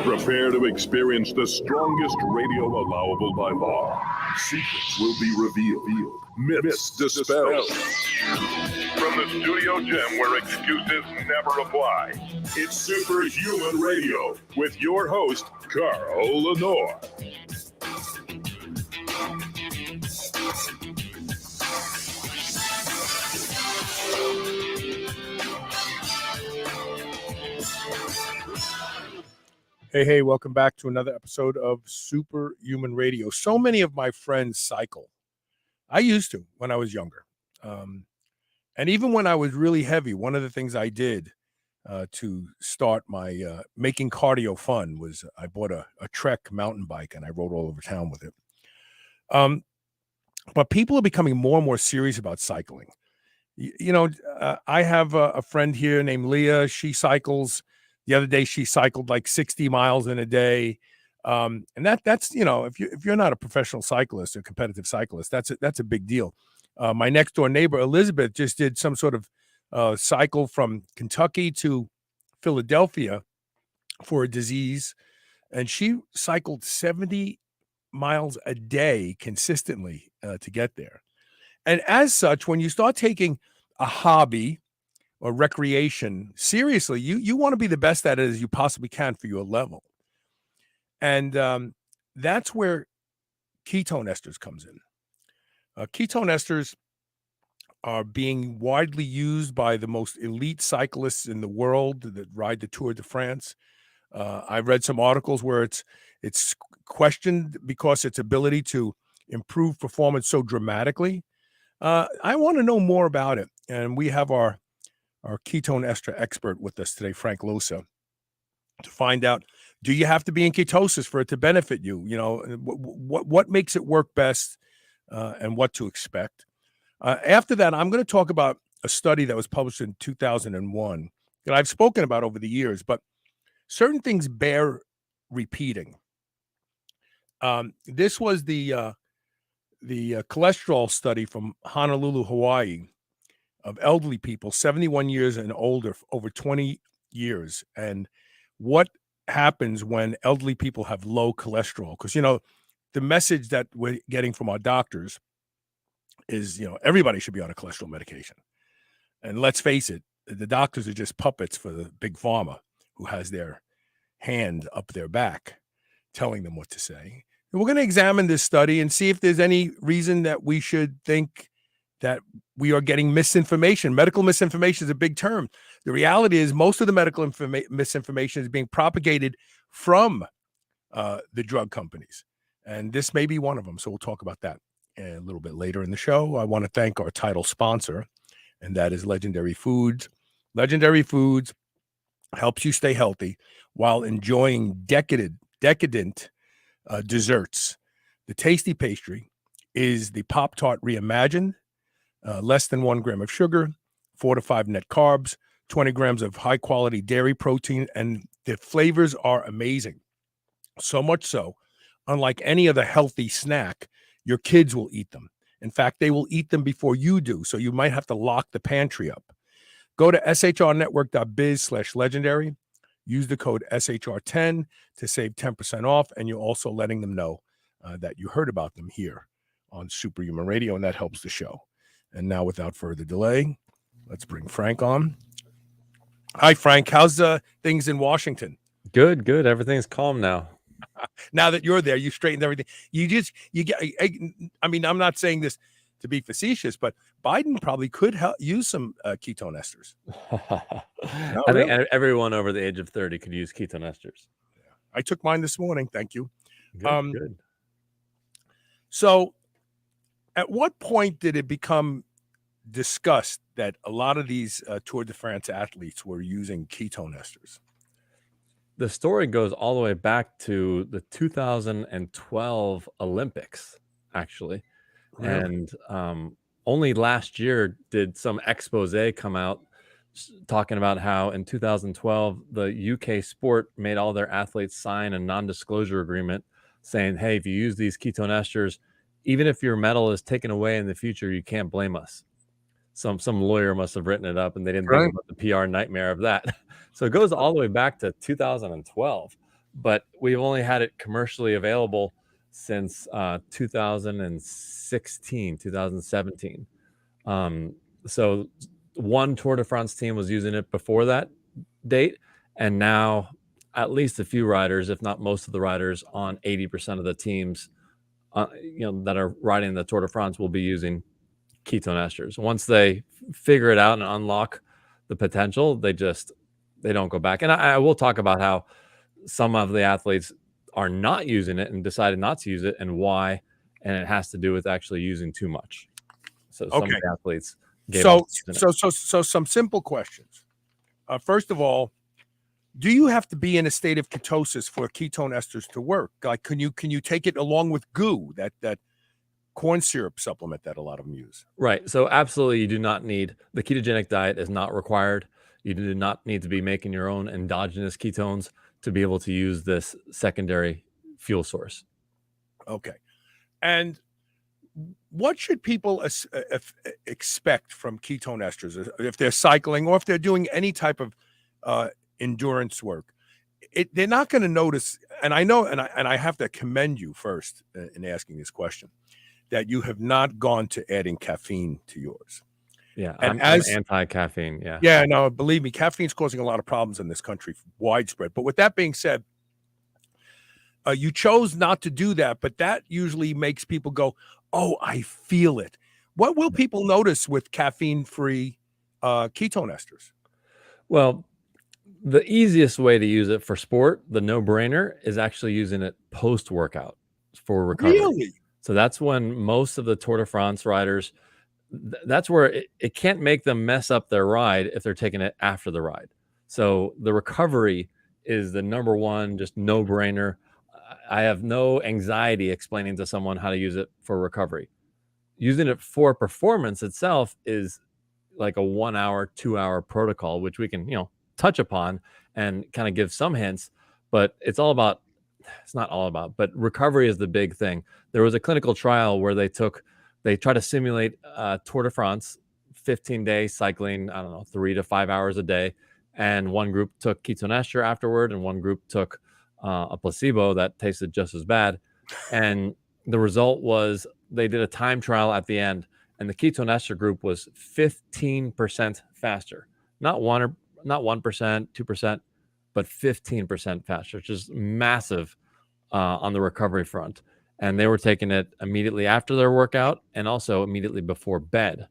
Prepare to experience the strongest radio allowable by law. Secrets will be revealed. Myths dispelled. From the studio gym where excuses never apply, it's Superhuman Radio with your host, Carl Lenore. Hey, welcome back to another episode of Superhuman Radio. So many of my friends cycle. I used to when I was younger. And even when I was really heavy, one of the things I did to start my making cardio fun was I bought a Trek mountain bike and I rode all over town with it. But people are becoming more and more serious about cycling. I have a friend here named Leah. She cycles. The other day, she cycled like 60 miles in a day. And that's, if you're not a professional cyclist or competitive cyclist, that's a big deal. My next door neighbor, Elizabeth, just did some sort of cycle from Kentucky to Philadelphia for a disease. And she cycled 70 miles a day consistently to get there. And as such, when you start taking a hobby or recreation seriously, you want to be the best at it as you possibly can for your level. And that's where ketone esters comes in. Ketone esters are being widely used by the most elite cyclists in the world that ride the Tour de France. I've read some articles where it's questioned because its ability to improve performance so dramatically. I want to know more about it, and we have our ketone ester expert with us today, Frank Llosa, to find out, do you have to be in ketosis for it to benefit you? What makes it work best and what to expect. After that, I'm going to talk about a study that was published in 2001 that I've spoken about over the years, but certain things bear repeating. This was the cholesterol study from Honolulu, Hawaii, of elderly people, 71 years and older, over 20 years. And what happens when elderly people have low cholesterol? Because, the message that we're getting from our doctors is, everybody should be on a cholesterol medication. And let's face it, the doctors are just puppets for the big pharma who has their hand up their back telling them what to say. And we're going to examine this study and see if there's any reason that we should think that we are getting misinformation. Medical misinformation is a big term. The reality is most of the medical misinformation is being propagated from the drug companies. And this may be one of them. So we'll talk about that a little bit later in the show. I want to thank our title sponsor, and that is Legendary Foods. Legendary Foods helps you stay healthy while enjoying decadent desserts. The tasty pastry is the Pop-Tart Reimagined. Less than 1 gram of sugar, 4 to 5 net carbs, 20 grams of high quality dairy protein, and the flavors are amazing. So much so, unlike any other healthy snack, your kids will eat them. In fact, they will eat them before you do, so you might have to lock the pantry up. Go to shrnetwork.biz/legendary. Use the code SHR10 to save 10% off, and you're also letting them know that you heard about them here on Superhuman Radio, and that helps the show. And now, without further delay, let's bring Frank on. Hi, Frank. How's things in Washington? Good. Everything's calm now. Now that you're there, you straightened everything. I'm not saying this to be facetious, but Biden probably could use some ketone esters. I think everyone over the age of 30 could use ketone esters. I took mine this morning. Thank you. Good. So, at what point did it become discussed that a lot of these Tour de France athletes were using ketone esters? The story goes all the way back to the 2012 Olympics, actually. Really? And only last year did some expose come out talking about how in 2012 the UK sport made all their athletes sign a non-disclosure agreement saying, hey, if you use these ketone esters, even if your medal is taken away in the future, you can't blame us. Some lawyer must have written it up, and they didn't think Right. about the PR nightmare of that. So it goes all the way back to 2012, but we've only had it commercially available since 2016, 2017. So one Tour de France team was using it before that date, and now at least a few riders, if not most of the riders, on 80% of the teams, that are riding the Tour de France will be using ketone esters. Once they figure it out and unlock the potential, they don't go back. And I will talk about how some of the athletes are not using it and decided not to use it and why. And it has to do with actually using too much. So some of the athletes gave up using it. So some simple questions. First of all, do you have to be in a state of ketosis for ketone esters to work? Like, can you take it along with goo, that corn syrup supplement that a lot of them use? Right. So absolutely, you do not need, the ketogenic diet is not required. You do not need to be making your own endogenous ketones to be able to use this secondary fuel source. Okay. And what should people expect from ketone esters if they're cycling or if they're doing any type of endurance work? They're not going to notice, and I know, and I have to commend you first in asking this question, that you have not gone to adding caffeine to yours. Yeah, And I'm anti-caffeine. Yeah. Yeah, no, believe me, caffeine's causing a lot of problems in this country, widespread. But with that being said, you chose not to do that, but that usually makes people go, oh, I feel it. What will people notice with caffeine-free ketone esters? Well, the easiest way to use it for sport, the no-brainer, is actually using it post-workout for recovery. Really? So that's when most of the Tour de France riders, that's where it can't make them mess up their ride if they're taking it after the ride. So the recovery is the number one, just no-brainer. I have no anxiety explaining to someone how to use it for recovery. Using it for performance itself is like a 1 hour, 2 hour protocol, which we can, touch upon and kind of give some hints, but it's not all about, but recovery is the big thing. There was a clinical trial where they tried to simulate Tour de France, 15-day cycling, I don't know, 3 to 5 hours a day. And one group took ketone ester afterward, and one group took a placebo that tasted just as bad. And the result was they did a time trial at the end, and the ketone ester group was 15% faster, not 1%, 2%, but 15% faster, which is massive on the recovery front. And they were taking it immediately after their workout and also immediately before bed,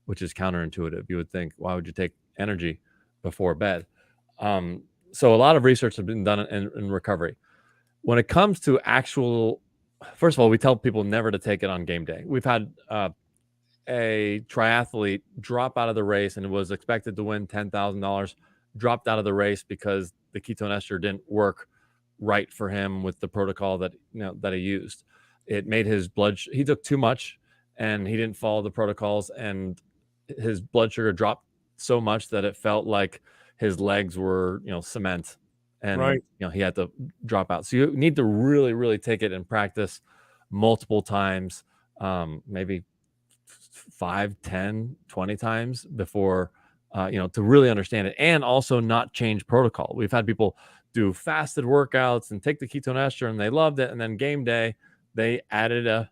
which is counterintuitive. You would think, why would you take energy before bed? So a lot of research has been done in recovery. When it comes to first of all, we tell people never to take it on game day. We've had a triathlete drop out of the race and was expected to win $10,000, dropped out of the race because the ketone ester didn't work right for him with the protocol that he used. It made his he took too much and he didn't follow the protocols, and his blood sugar dropped so much that it felt like his legs were cement, and Right. he had to drop out. So you need to really, really take it in practice multiple times, maybe 5, 10, 20 times before to really understand it, and also not change protocol. We've had people do fasted workouts and take the ketone ester and they loved it, and then game day they added a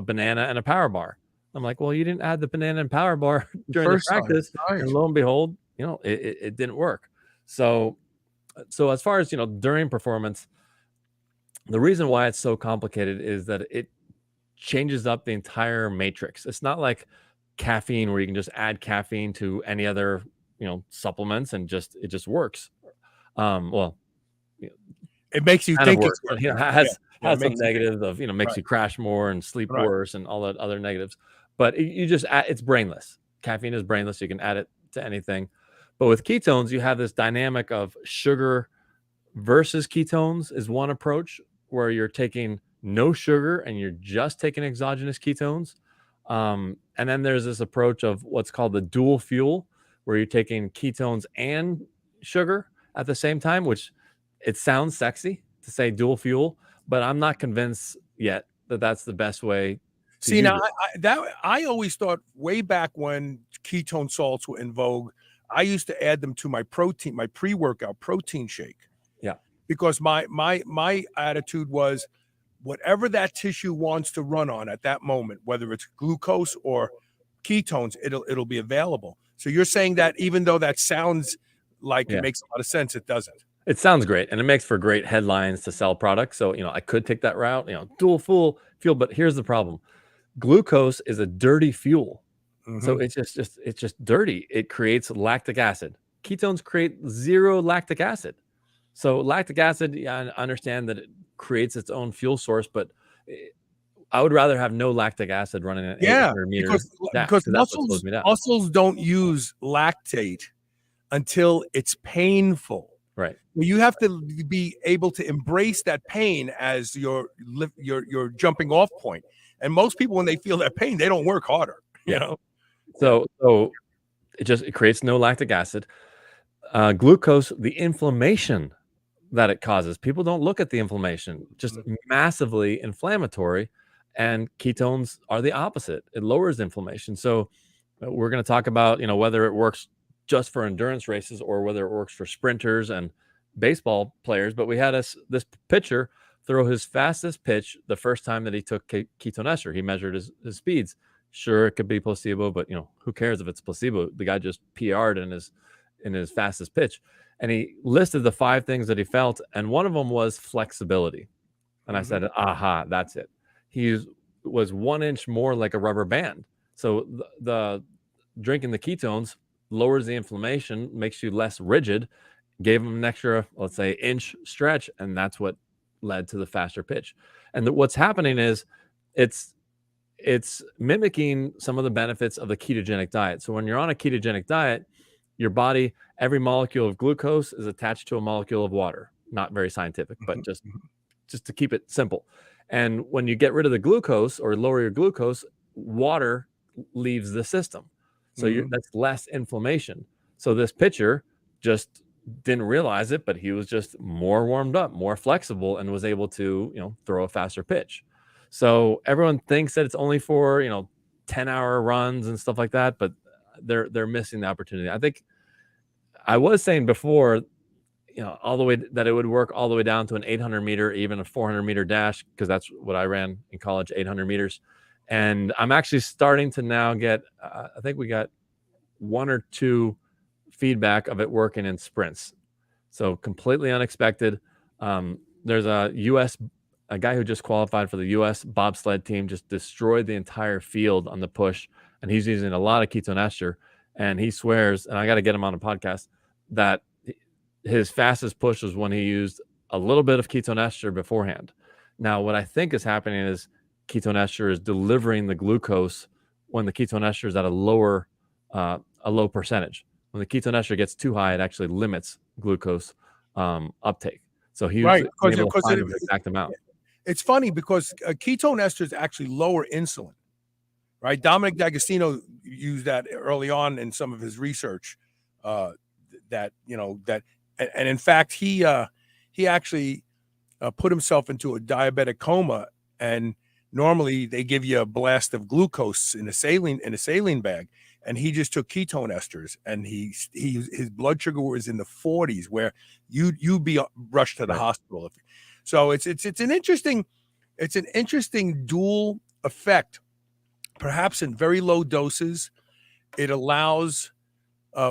banana and a power bar. I'm like, well, you didn't add the banana and power bar during the practice, and lo and behold, it didn't work. So as far as during performance, the reason why it's so complicated is that it changes up the entire matrix. It's not like caffeine where you can just add caffeine to any other supplements and it just works. Well, it makes you think it's working. It has Yeah, it has some makes negatives of, makes right, you crash more and sleep right. worse and all that other negatives. But you just add, it's brainless. Caffeine is brainless. You can add it to anything. But with ketones, you have this dynamic of sugar versus ketones is one approach where you're taking no sugar and you're just taking exogenous ketones. And then there's this approach of what's called the dual fuel, where you're taking ketones and sugar at the same time, which it sounds sexy to say dual fuel, but I'm not convinced yet that that's the best way to See, use now it. I always thought way back when ketone salts were in vogue, I used to add them to my protein, my pre-workout protein shake, Yeah. because my attitude was whatever that tissue wants to run on at that moment, whether it's glucose or ketones, it'll be available. So you're saying that even though that sounds like it Yeah. makes a lot of sense, it doesn't. It sounds great and it makes for great headlines to sell products. So, I could take that route, dual fuel, but here's the problem. Glucose is a dirty fuel. So Mhm. it's just dirty. It creates lactic acid. Ketones create zero lactic acid. So lactic acid, yeah, I understand that it creates its own fuel source, but eh, I would rather have no lactic acid running an Yeah, 800-meter because dash because because that's what slows me down. muscles don't use lactate until it's painful. Right. You have to be able to embrace that pain as your jumping off point. And most people, when they feel that pain, they don't work harder. You Yeah. know. Yeah. So it creates no lactic acid. Glucose, the inflammation that it causes. People don't look at the inflammation, just massively inflammatory. And ketones are the opposite. It lowers inflammation. So we're going to talk about, whether it works just for endurance races or whether it works for sprinters and baseball players. But we had this pitcher throw his fastest pitch the first time that he took ketone ester. He measured his speeds. Sure, it could be placebo, but who cares if it's placebo? The guy just PR'd in his fastest pitch. And he listed the 5 things that he felt, and one of them was flexibility. And I said, aha, that's it. He was 1 inch more like a rubber band. So the drinking the ketones lowers the inflammation, makes you less rigid, gave him an extra, let's say, inch stretch, and that's what led to the faster pitch. And what's happening is it's mimicking some of the benefits of the ketogenic diet. So when you're on a ketogenic diet, your body, every molecule of glucose is attached to a molecule of water. Not very scientific, but just to keep it simple. And when you get rid of the glucose or lower your glucose, water leaves the system. So that's less inflammation. So this pitcher just didn't realize it, but he was just more warmed up, more flexible, and was able to, throw a faster pitch. So everyone thinks that it's only for, 10-hour runs and stuff like that, but they're missing the opportunity. I think I was saying before, all the way that it would work all the way down to an 800-meter, even a 400-meter dash, because that's what I ran in college, 800 meters. And I'm actually starting to now get, I think we got 1 or 2 feedback of it working in sprints. So completely unexpected. There's a guy who just qualified for the U.S. bobsled team, just destroyed the entire field on the push, and he's using a lot of ketone ester. And he swears, and I got to get him on a podcast, that his fastest push was when he used a little bit of ketone ester beforehand. Now, what I think is happening is ketone ester is delivering the glucose when the ketone ester is at a low percentage. When the ketone ester gets too high, it actually limits glucose uptake. So he was able to find an exact amount. It's funny because ketone esters actually lower insulin, right? Dominic D'Agostino used that early on in some of his research. And in fact, he actually put himself into a diabetic coma, and normally they give you a blast of glucose in a saline bag, and he just took ketone esters, and his blood sugar was in the 40s, where you'd be rushed to the hospital. So it's an interesting dual effect. Perhaps in very low doses, it allows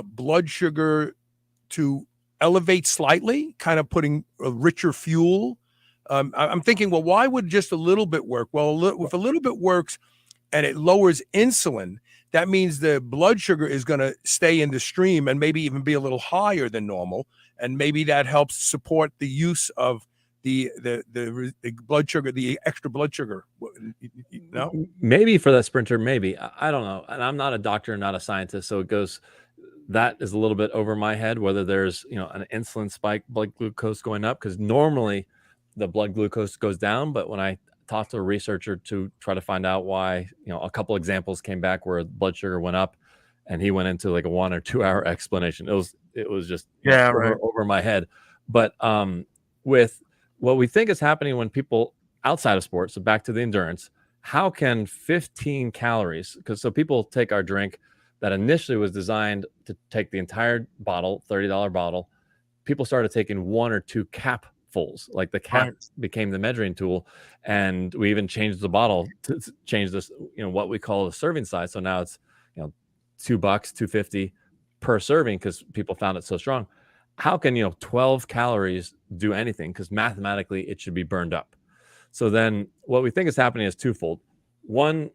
blood sugar to elevate slightly, kind of putting a richer fuel. I'm thinking, well, why would just a little bit work? Well, if a little bit works and it lowers insulin, that means the blood sugar is going to stay in the stream and maybe even be a little higher than normal. And maybe that helps support the use of the blood sugar, the extra blood sugar. No, Maybe for that sprinter, maybe. I don't know. And I'm not a doctor, not a scientist, so that is a little bit over my head, whether there's, an insulin spike, blood glucose going up, because normally the blood glucose goes down. But when I talked to a researcher to try to find out why, a couple examples came back where blood sugar went up, and he went into like a 1 or 2 hour explanation. It was just over my head. But with what we think is happening when people outside of sports, so back to the endurance, how can 15 calories, because so people take our drink that initially was designed to take the entire bottle, $30 bottle. People started taking 1 or 2 capfuls, like the cap became the measuring tool. And we even changed the bottle to change this, what we call the serving size. So now it's, $2, $2.50 per serving, because people found it so strong. How can 12 calories do anything? Because mathematically it should be burned up. So then what we think is happening is twofold. One,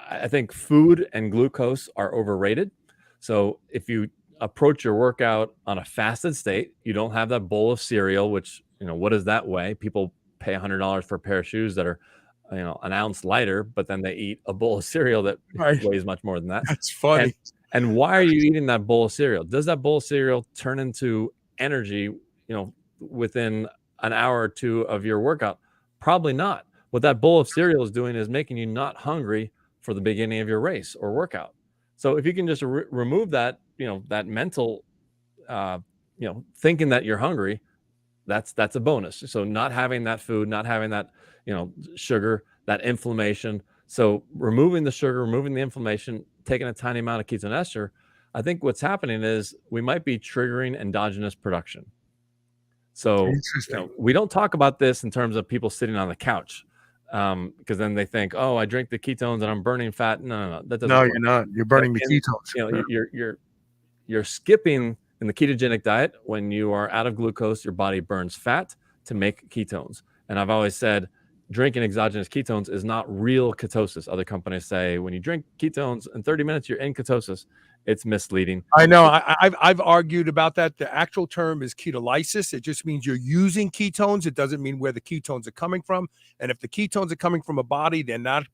I think food and glucose are overrated. So if you approach your workout on a fasted state, you don't have that bowl of cereal, which, what does that weigh? People pay $100 for a pair of shoes that are, an ounce lighter, but then they eat a bowl of cereal that weighs much more than that. That's funny. And why are you eating that bowl of cereal? Does that bowl of cereal turn into energy, within an hour or two of your workout? Probably not. What that bowl of cereal is doing is making you not hungry for the beginning of your race or workout. So if you can just remove that, that mental, thinking that you're hungry, that's a bonus. So not having that food, not having that, sugar, that inflammation. So removing the sugar, removing the inflammation, taking a tiny amount of ketone ester, I think what's happening is we might be triggering endogenous production. So we don't talk about this in terms of people sitting on the couch, because then they think, oh, I drink the ketones and I'm burning fat. No, that doesn't work. You're not. You're burning the ketones. You're skipping in the ketogenic diet. When you are out of glucose, your body burns fat to make ketones. And I've always said drinking exogenous ketones is not real ketosis. Other companies say when you drink ketones in 30 minutes, you're in ketosis. It's misleading. I know. I've argued about that. The actual term is ketolysis. It just means you're using ketones. It doesn't mean where the ketones are coming from. And if the ketones are coming from a body, they're not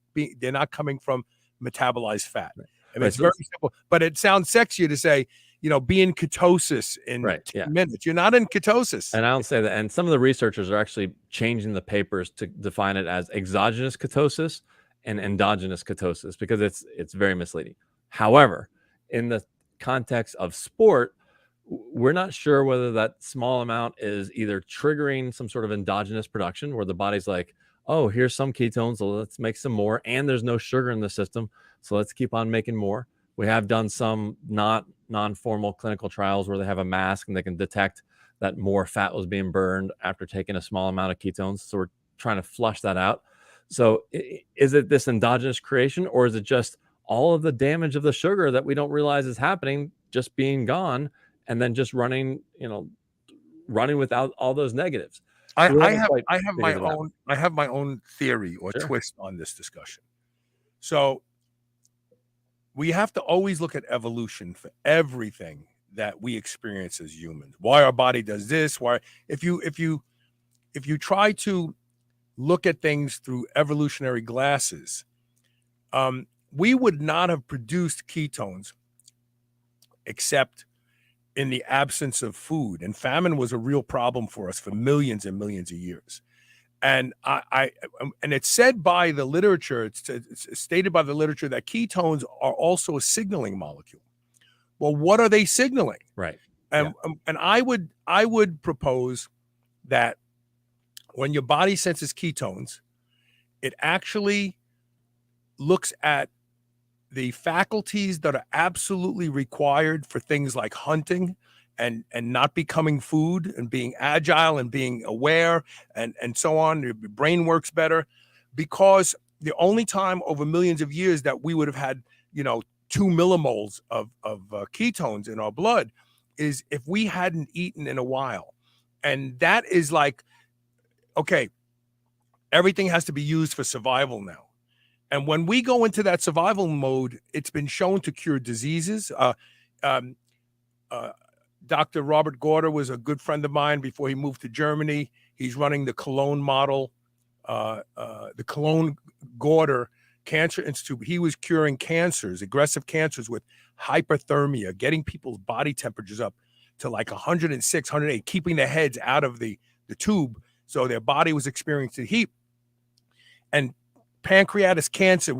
coming from metabolized fat. I mean, it's very simple. But it sounds sexier to say, be in ketosis in 10 minutes. You're not in ketosis. And I don't say that. And some of the researchers are actually changing the papers to define it as exogenous ketosis and endogenous ketosis, because it's very misleading. However, in the context of sport, we're not sure whether that small amount is either triggering some sort of endogenous production where the body's like, oh, here's some ketones, so let's make some more. And there's no sugar in the system, so let's keep on making more. We have done some non-formal clinical trials where they have a mask and they can detect that more fat was being burned after taking a small amount of ketones. So we're trying to flush that out. So is it this endogenous creation, or is it just all of the damage of the sugar that we don't realize is happening just being gone, and then just running without all those negatives? I have my own theory or twist on this discussion. So we have to always look at evolution for everything that we experience as humans. Why our body does this? Why, if you try to look at things through evolutionary glasses, we would not have produced ketones except in the absence of food. And famine was a real problem for us for millions and millions of years. And and it's said by the literature, it's stated by the literature that ketones are also a signaling molecule. Well, what are they signaling? Right. And I would propose that when your body senses ketones, it actually looks at the faculties that are absolutely required for things like hunting and not becoming food, and being agile and being aware and so on. Your brain works better, because the only time over millions of years that we would have had, 2 millimoles of ketones in our blood is if we hadn't eaten in a while. And that is like, okay, everything has to be used for survival now. And when we go into that survival mode, it's been shown to cure diseases. Dr. Robert Gorder was a good friend of mine before he moved to Germany. He's running the Cologne model, the Cologne Gorder Cancer Institute. He was curing cancers, aggressive cancers, with hyperthermia, getting people's body temperatures up to like 106, 108, keeping their heads out of the tube so their body was experiencing heat. And pancreatic cancer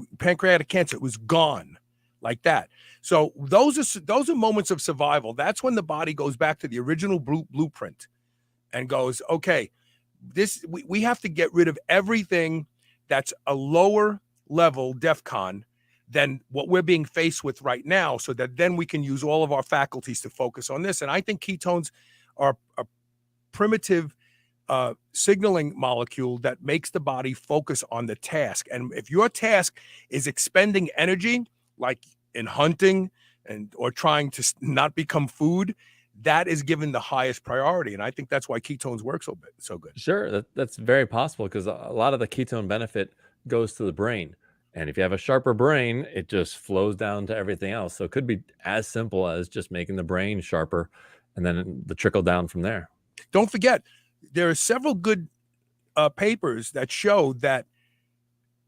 was gone like that. So those are moments of survival. That's when the body goes back to the original blueprint and goes, okay, we have to get rid of everything that's a lower level DEFCON than what we're being faced with right now, so that then we can use all of our faculties to focus on this. And I think ketones are a primitive signaling molecule that makes the body focus on the task. And if your task is expending energy, like in hunting or trying to not become food, that is given the highest priority. And I think that's why ketones work so good. Sure, that's very possible, because a lot of the ketone benefit goes to the brain. And if you have a sharper brain, it just flows down to everything else. So it could be as simple as just making the brain sharper, and then the trickle down from there. Don't forget, there are several good papers that show that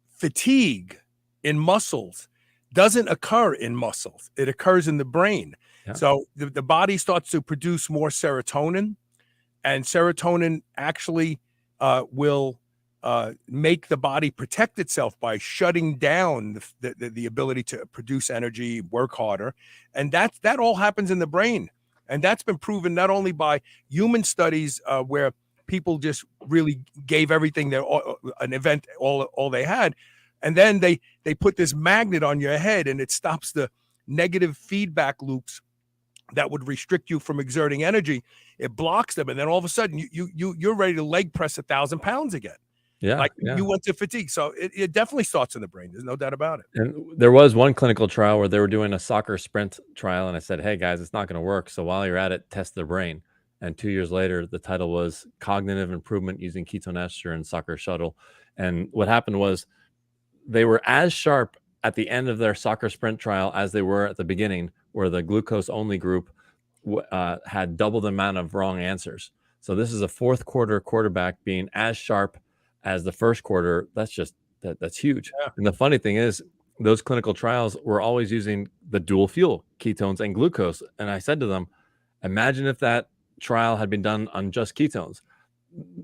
fatigue in muscles doesn't occur in muscles. It occurs in the brain. Yeah. So the body starts to produce more serotonin, and serotonin actually will make the body protect itself by shutting down the ability to produce energy, work harder. And that all happens in the brain. And that's been proven not only by human studies where people just really gave everything an event all they had, and then they put this magnet on your head, and it stops the negative feedback loops that would restrict you from exerting energy. It blocks them, and then all of a sudden you're ready to leg press 1,000 pounds again. Yeah, you went to fatigue. So it definitely starts in the brain. There's no doubt about it. And there was one clinical trial where they were doing a soccer sprint trial, and I said, hey guys, it's not going to work. So while you're at it, test the brain. And 2 years later, the title was Cognitive Improvement Using Ketone Ester and Soccer Shuttle. And what happened was they were as sharp at the end of their soccer sprint trial as they were at the beginning, where the glucose only group had double the amount of wrong answers. So this is a fourth quarter quarterback being as sharp as the first quarter. That's just that's huge. Yeah. And the funny thing is, those clinical trials were always using the dual fuel, ketones and glucose. And I said to them, imagine if that trial had been done on just ketones.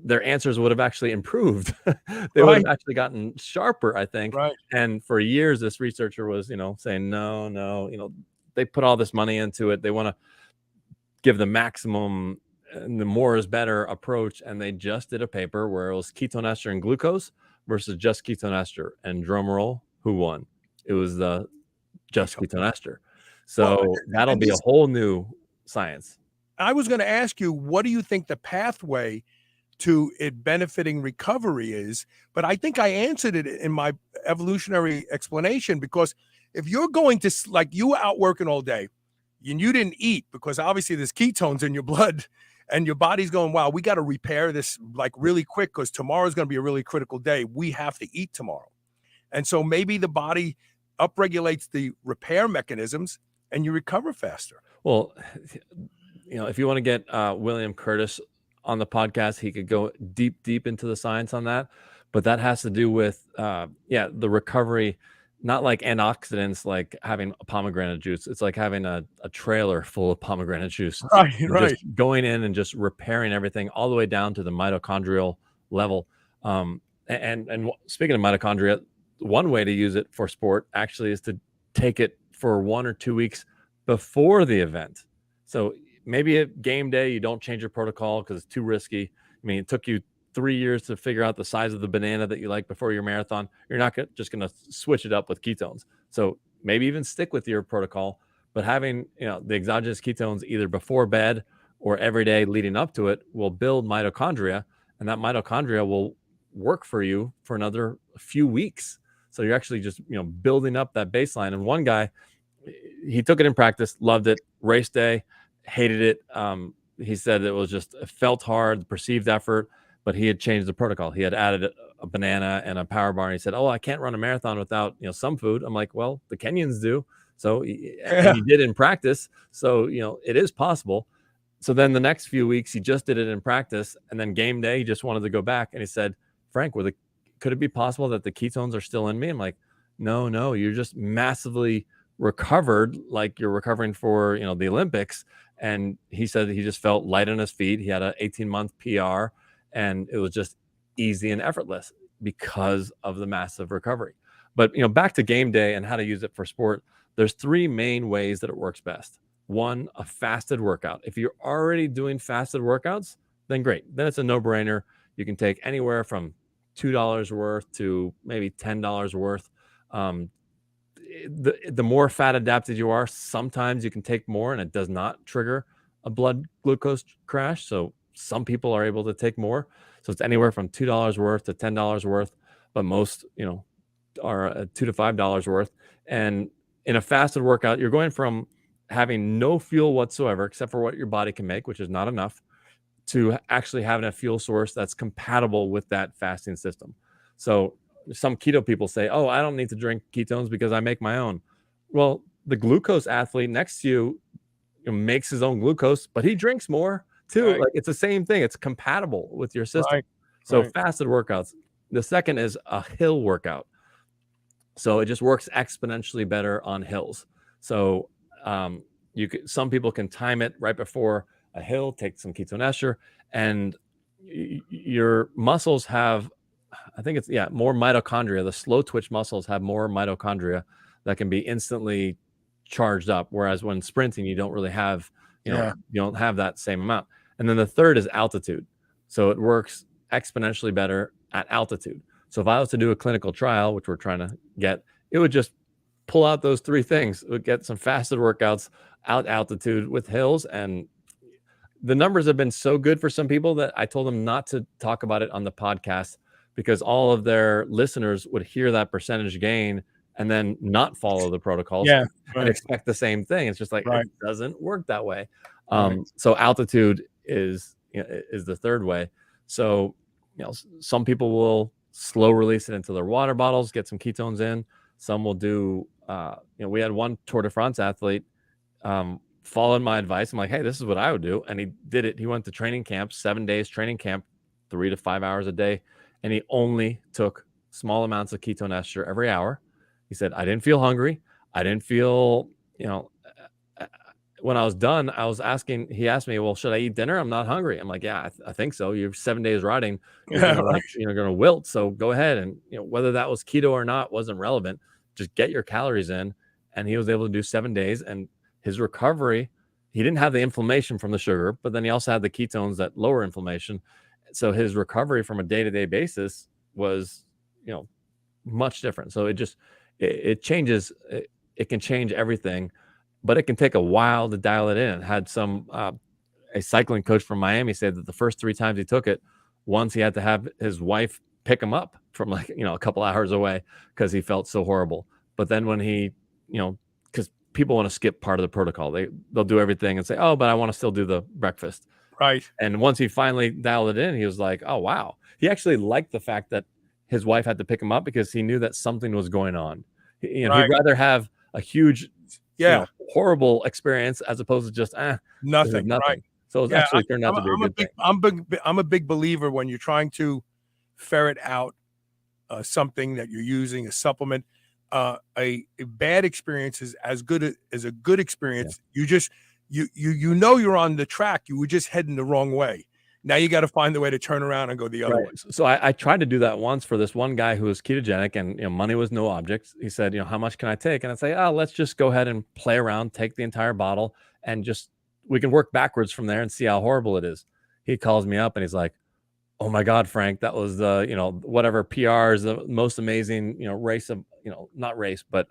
Their answers would have actually improved. They would have actually gotten sharper, I think. Right. And for years, this researcher was, saying, no, they put all this money into it. They want to give the maximum and the more is better approach. And they just did a paper where it was ketone ester and glucose versus just ketone ester. And drum roll, who won? It was the just ketone ester. So that'll be a whole new science. I was going to ask you, what do you think the pathway to it benefiting recovery is? But I think I answered it in my evolutionary explanation, because if you're going to, like, you were out working all day and you didn't eat, because obviously there's ketones in your blood, and your body's going, wow, we got to repair this like really quick, because tomorrow's going to be a really critical day. We have to eat tomorrow. And so maybe the body upregulates the repair mechanisms and you recover faster. Well, if you want to get William Curtis on the podcast, he could go deep into the science on that. But that has to do with, the recovery, not like antioxidants, like having pomegranate juice. It's like having a trailer full of pomegranate juice. Right. Just going in and just repairing everything all the way down to the mitochondrial level. And speaking of mitochondria, one way to use it for sport actually is to take it for 1 or 2 weeks before the event. So maybe at game day, you don't change your protocol because it's too risky. I mean, it took you 3 years to figure out the size of the banana that you like before your marathon. You're not just going to switch it up with ketones. So maybe even stick with your protocol, but having, the exogenous ketones either before bed or every day leading up to it will build mitochondria, and that mitochondria will work for you for another few weeks. So you're actually just, building up that baseline. And one guy, he took it in practice, loved it. Race day, hated it. He said it felt hard, the perceived effort, but he had changed the protocol. He had added a banana and a power bar. And he said, oh, I can't run a marathon without, some food. I'm like, well, the Kenyans do. So and he did in practice. So, it is possible. So then the next few weeks, he just did it in practice. And then game day, he just wanted to go back. And he said, Frank, could it be possible that the ketones are still in me? I'm like, no, you're just massively recovered, like you're recovering for, the Olympics. And he said he just felt light on his feet. He had an 18-month PR, and it was just easy and effortless because of the massive recovery. But, back to game day and how to use it for sport, there's 3 main ways that it works best. 1, a fasted workout. If you're already doing fasted workouts, then great. Then it's a no-brainer. You can take anywhere from $2 worth to maybe $10 worth. The more fat adapted you are, sometimes you can take more and it does not trigger a blood glucose crash. So some people are able to take more. So it's anywhere from $2 worth to $10 worth, but most, are $2 to $5 worth. And in a fasted workout, you're going from having no fuel whatsoever, except for what your body can make, which is not enough, to actually having a fuel source that's compatible with that fasting system. So some keto people say, oh, I don't need to drink ketones because I make my own. Well, the glucose athlete next to you, makes his own glucose, but he drinks more too. Right. Like, it's the same thing. It's compatible with your system. Right. So Right. fasted workouts. The second is a hill workout. So it just works exponentially better on hills. So some people can time it right before a hill, take some ketone ester, and your muscles have, I think it's more mitochondria. The slow twitch muscles have more mitochondria that can be instantly charged up. Whereas when sprinting, you don't really have, you don't have that same amount. And then the third is altitude. So it works exponentially better at altitude. So if I was to do a clinical trial, which we're trying to get, it would just pull out those 3 things. It would get some fasted workouts out altitude with hills. And the numbers have been so good for some people that I told them not to talk about it on the podcast, because all of their listeners would hear that percentage gain and then not follow the protocols and expect the same thing. It's just like, it doesn't work that way. So altitude is the third way. So, some people will slow release it into their water bottles, get some ketones in. Some will do, we had one Tour de France athlete followed my advice. I'm like, hey, this is what I would do. And he did it. He went to training camp, 7 days training camp, 3 to 5 hours a day. And he only took small amounts of ketone ester every hour. He said, I didn't feel hungry. I didn't feel, when I was done, he asked me, well, should I eat dinner? I'm not hungry. I'm like, yeah, I think so. You're 7 days riding. You're gonna wilt. So go ahead. And, whether that was keto or not wasn't relevant. Just get your calories in. And he was able to do 7 days. And his recovery, he didn't have the inflammation from the sugar, but then he also had the ketones that lower inflammation. So his recovery from a day-to-day basis was, much different. So it changes. It can change everything, but it can take a while to dial it in. Had a cycling coach from Miami said that the first 3 times he took it, once he had to have his wife pick him up from a couple hours away because he felt so horrible. But then when he, because people want to skip part of the protocol, they'll do everything and say, oh, but I want to still do the breakfast. Right. And once he finally dialed it in, he was like, oh, wow. He actually liked the fact that his wife had to pick him up because he knew that something was going on. He'd rather have a huge, horrible experience as opposed to just nothing. Right. So it's actually turned out to be a good thing. I'm a big believer when you're trying to ferret out something that you're using, a supplement. A bad experience is as good as a good experience. You just you're on the track. You were just heading the wrong way. Now you got to find the way to turn around and go the other way. So I tried to do that once for this one guy who was ketogenic, and money was no object. He said, how much can I take? And I'd say, let's just go ahead and play around, take the entire bottle, and we can work backwards from there and see how horrible it is. He calls me up and he's like, oh my God, Frank, that was the, whatever PRs, the most amazing, race of, not race, but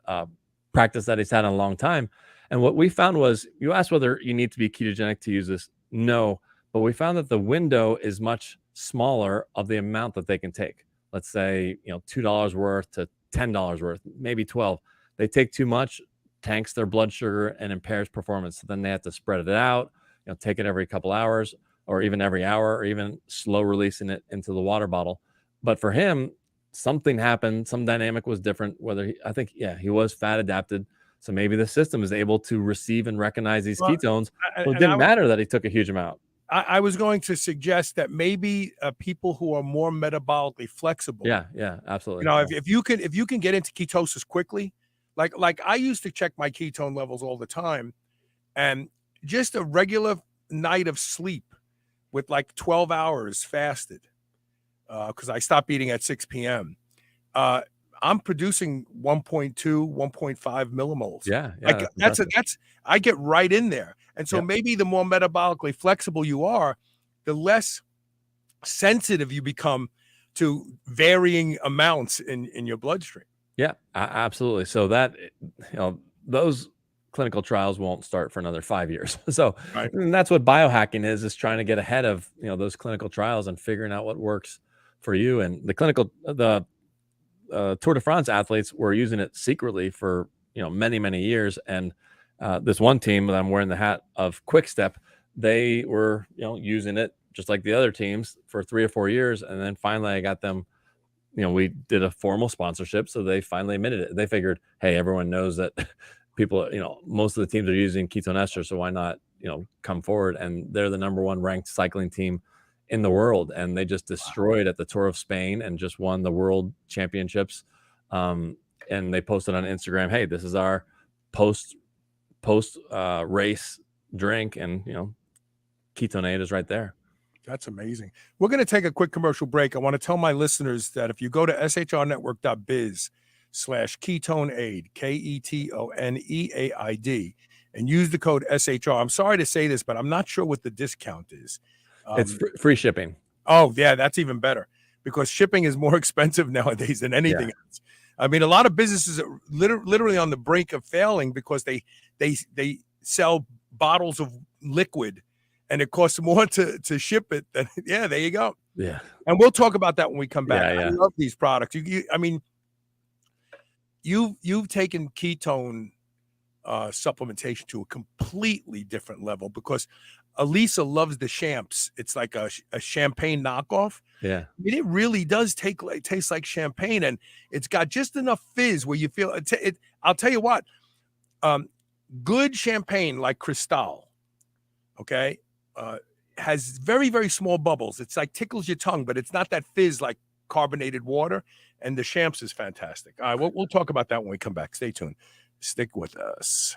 practice that he's had in a long time. And what we found was, you asked whether you need to be ketogenic to use this. No, but we found that the window is much smaller of the amount that they can take. Let's say, $2 worth to $10 worth, maybe 12. They take too much, tanks their blood sugar and impairs performance. So then they have to spread it out, take it every couple hours, or even every hour, or even slow releasing it into the water bottle. But for him, something happened. Some dynamic was different. He was fat adapted. So maybe the system is able to receive and recognize these Well, ketones. I- So it and didn't matter that he took a huge amount. I was going to suggest that maybe people who are more metabolically flexible, Yeah, absolutely. if you can get into ketosis quickly, like I used to check my ketone levels all the time, and just a regular night of sleep with like 12 hours fasted, because I stopped eating at 6 p.m. I'm producing 1.2, 1.5 millimoles. Yeah, Like that's I get right in there. And so Yep. maybe the more metabolically flexible you are, the less sensitive you become to varying amounts in your bloodstream. Yeah, absolutely. So that, those clinical trials won't start for another 5 years. So Right. and that's what biohacking is trying to get ahead of, those clinical trials and figuring out what works for you. And the Tour de France athletes were using it secretly for, many, many years. And this one team that I'm wearing the hat of Quick Step, they were, using it just like the other teams for 3 or 4 years. And then finally I got them, we did a formal sponsorship. So they finally admitted it. They figured, hey, everyone knows that people, most of the teams are using ketone esters. So why not, come forward? And they're the number one ranked cycling team in the world. And they just destroyed at the Tour of Spain and just won the world championships. And they posted on Instagram, hey, this is our post race drink. And, Ketonate is right there. That's amazing. We're going to take a quick commercial break. I want to tell my listeners that if you go to shrnetwork.biz/ketoneaid, KETONEAID, and use the code SHR. I'm sorry to say this, but I'm not sure what the discount is. It's free shipping. Oh, yeah, that's even better because shipping is more expensive nowadays than anything else. I mean, a lot of businesses are literally on the brink of failing because they sell bottles of liquid and it costs more to ship it than, there you go. Yeah. And we'll talk about that when we come back. Yeah. I love these products. You've taken ketone supplementation to a completely different level because Elisa loves the champs. It's like a champagne knockoff. Yeah. I mean, it really does taste like champagne, and it's got just enough fizz where you feel it. I'll tell you what, good champagne like Cristal, okay, has very, very small bubbles. It's like tickles your tongue, but it's not that fizz like carbonated water. And the champs is fantastic. All right, we'll talk about that when we come back. Stay tuned. Stick with us.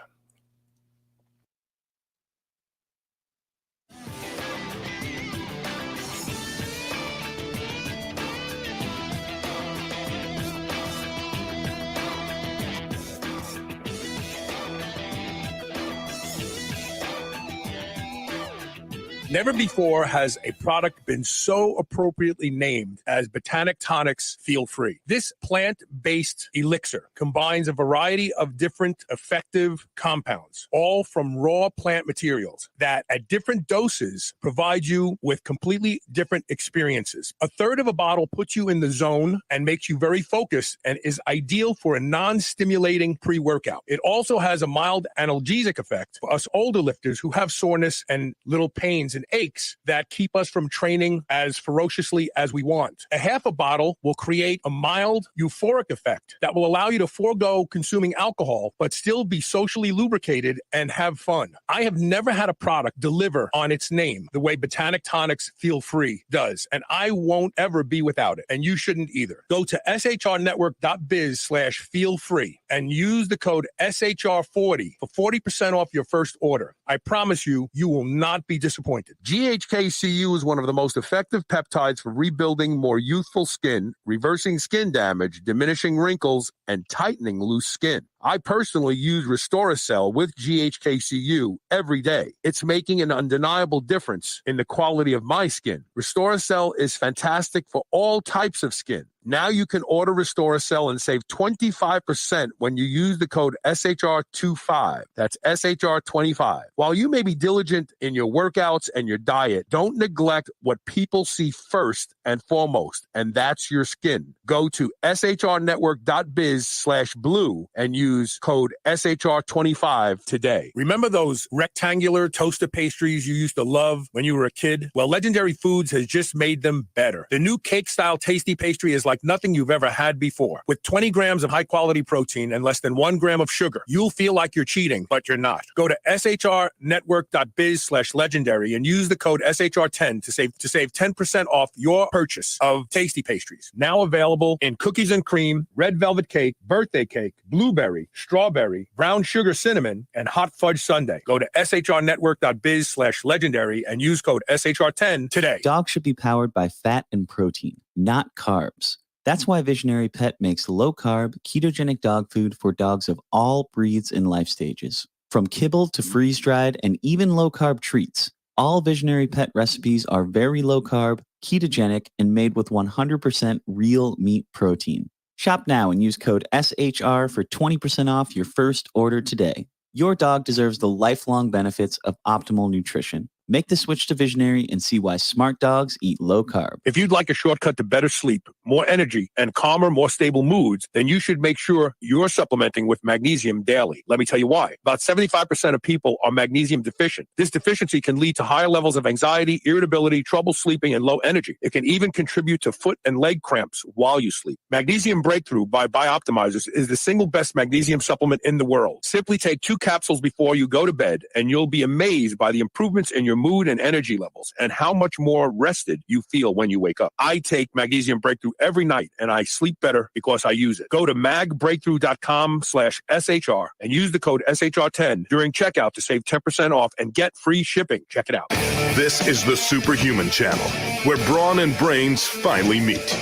Never before has a product been so appropriately named as Botanic Tonics Feel Free. This plant-based elixir combines a variety of different effective compounds, all from raw plant materials that at different doses provide you with completely different experiences. A third of a bottle puts you in the zone and makes you very focused and is ideal for a non-stimulating pre-workout. It also has a mild analgesic effect for us older lifters who have soreness and little pains and aches that keep us from training as ferociously as we want. A half a bottle will create a mild euphoric effect that will allow you to forego consuming alcohol, but still be socially lubricated and have fun. I have never had a product deliver on its name the way Botanic Tonics Feel Free does, and I won't ever be without it, and you shouldn't either. Go to shrnetwork.biz/feelfree and use the code SHR40 for 40% off your first order. I promise you, you will not be disappointed. GHKCU is one of the most effective peptides for rebuilding more youthful skin, reversing skin damage, diminishing wrinkles, and tightening loose skin. I personally use Restoracell with GHKCU every day. It's making an undeniable difference in the quality of my skin. Restoracell is fantastic for all types of skin. Now you can order Restoracell and save 25% when you use the code SHR25. That's SHR25. While you may be diligent in your workouts and your diet, don't neglect what people see first and foremost, and that's your skin. Go to shrnetwork.biz/blue and use use code SHR25 today. Remember those rectangular toaster pastries you used to love when you were a kid? Well, Legendary Foods has just made them better. The new cake-style tasty pastry is like nothing you've ever had before. With 20 grams of high-quality protein and less than 1 gram of sugar, you'll feel like you're cheating, but you're not. Go to shrnetwork.biz/legendary and use the code SHR10 to save 10% off your purchase of tasty pastries. Now available in cookies and cream, red velvet cake, birthday cake, blueberry, strawberry, brown sugar cinnamon, and hot fudge sundae. Go to shrnetwork.biz/legendary and use code SHR10 today. Dogs should be powered by fat and protein, not carbs. That's why Visionary Pet makes low-carb, ketogenic dog food for dogs of all breeds and life stages. From kibble to freeze-dried and even low-carb treats, all Visionary Pet recipes are very low-carb, ketogenic, and made with 100% real meat protein. Shop now and use code SHR for 20% off your first order today. Your dog deserves the lifelong benefits of optimal nutrition. Make the switch to Visionary and see why smart dogs eat low carb. If you'd like a shortcut to better sleep, more energy, and calmer, more stable moods, then you should make sure you're supplementing with magnesium daily. Let me tell you why. About 75% of people are magnesium deficient. This deficiency can lead to higher levels of anxiety, irritability, trouble sleeping, and low energy. It can even contribute to foot and leg cramps while you sleep. Magnesium Breakthrough by Bioptimizers is the single best magnesium supplement in the world. Simply take 2 capsules before you go to bed, and you'll be amazed by the improvements in your mood and energy levels and how much more rested you feel when you wake up. I take Magnesium Breakthrough every night and I sleep better because I use it. Go to magbreakthrough.com/SHR and use the code SHR10 during checkout to save 10% off and get free shipping. Check it out. This is the Superhuman Channel, where brawn and brains finally meet.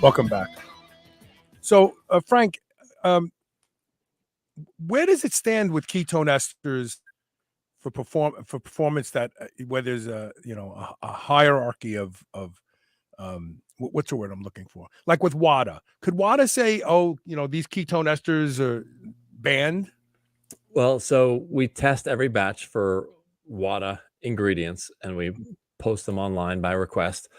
Welcome back. So, Frank, where does it stand with ketone esters for performance that where there's a hierarchy of what's the word I'm looking for? Like with WADA, could WADA say, oh, these ketone esters are banned? Well, so we test every batch for WADA ingredients and we post them online by request.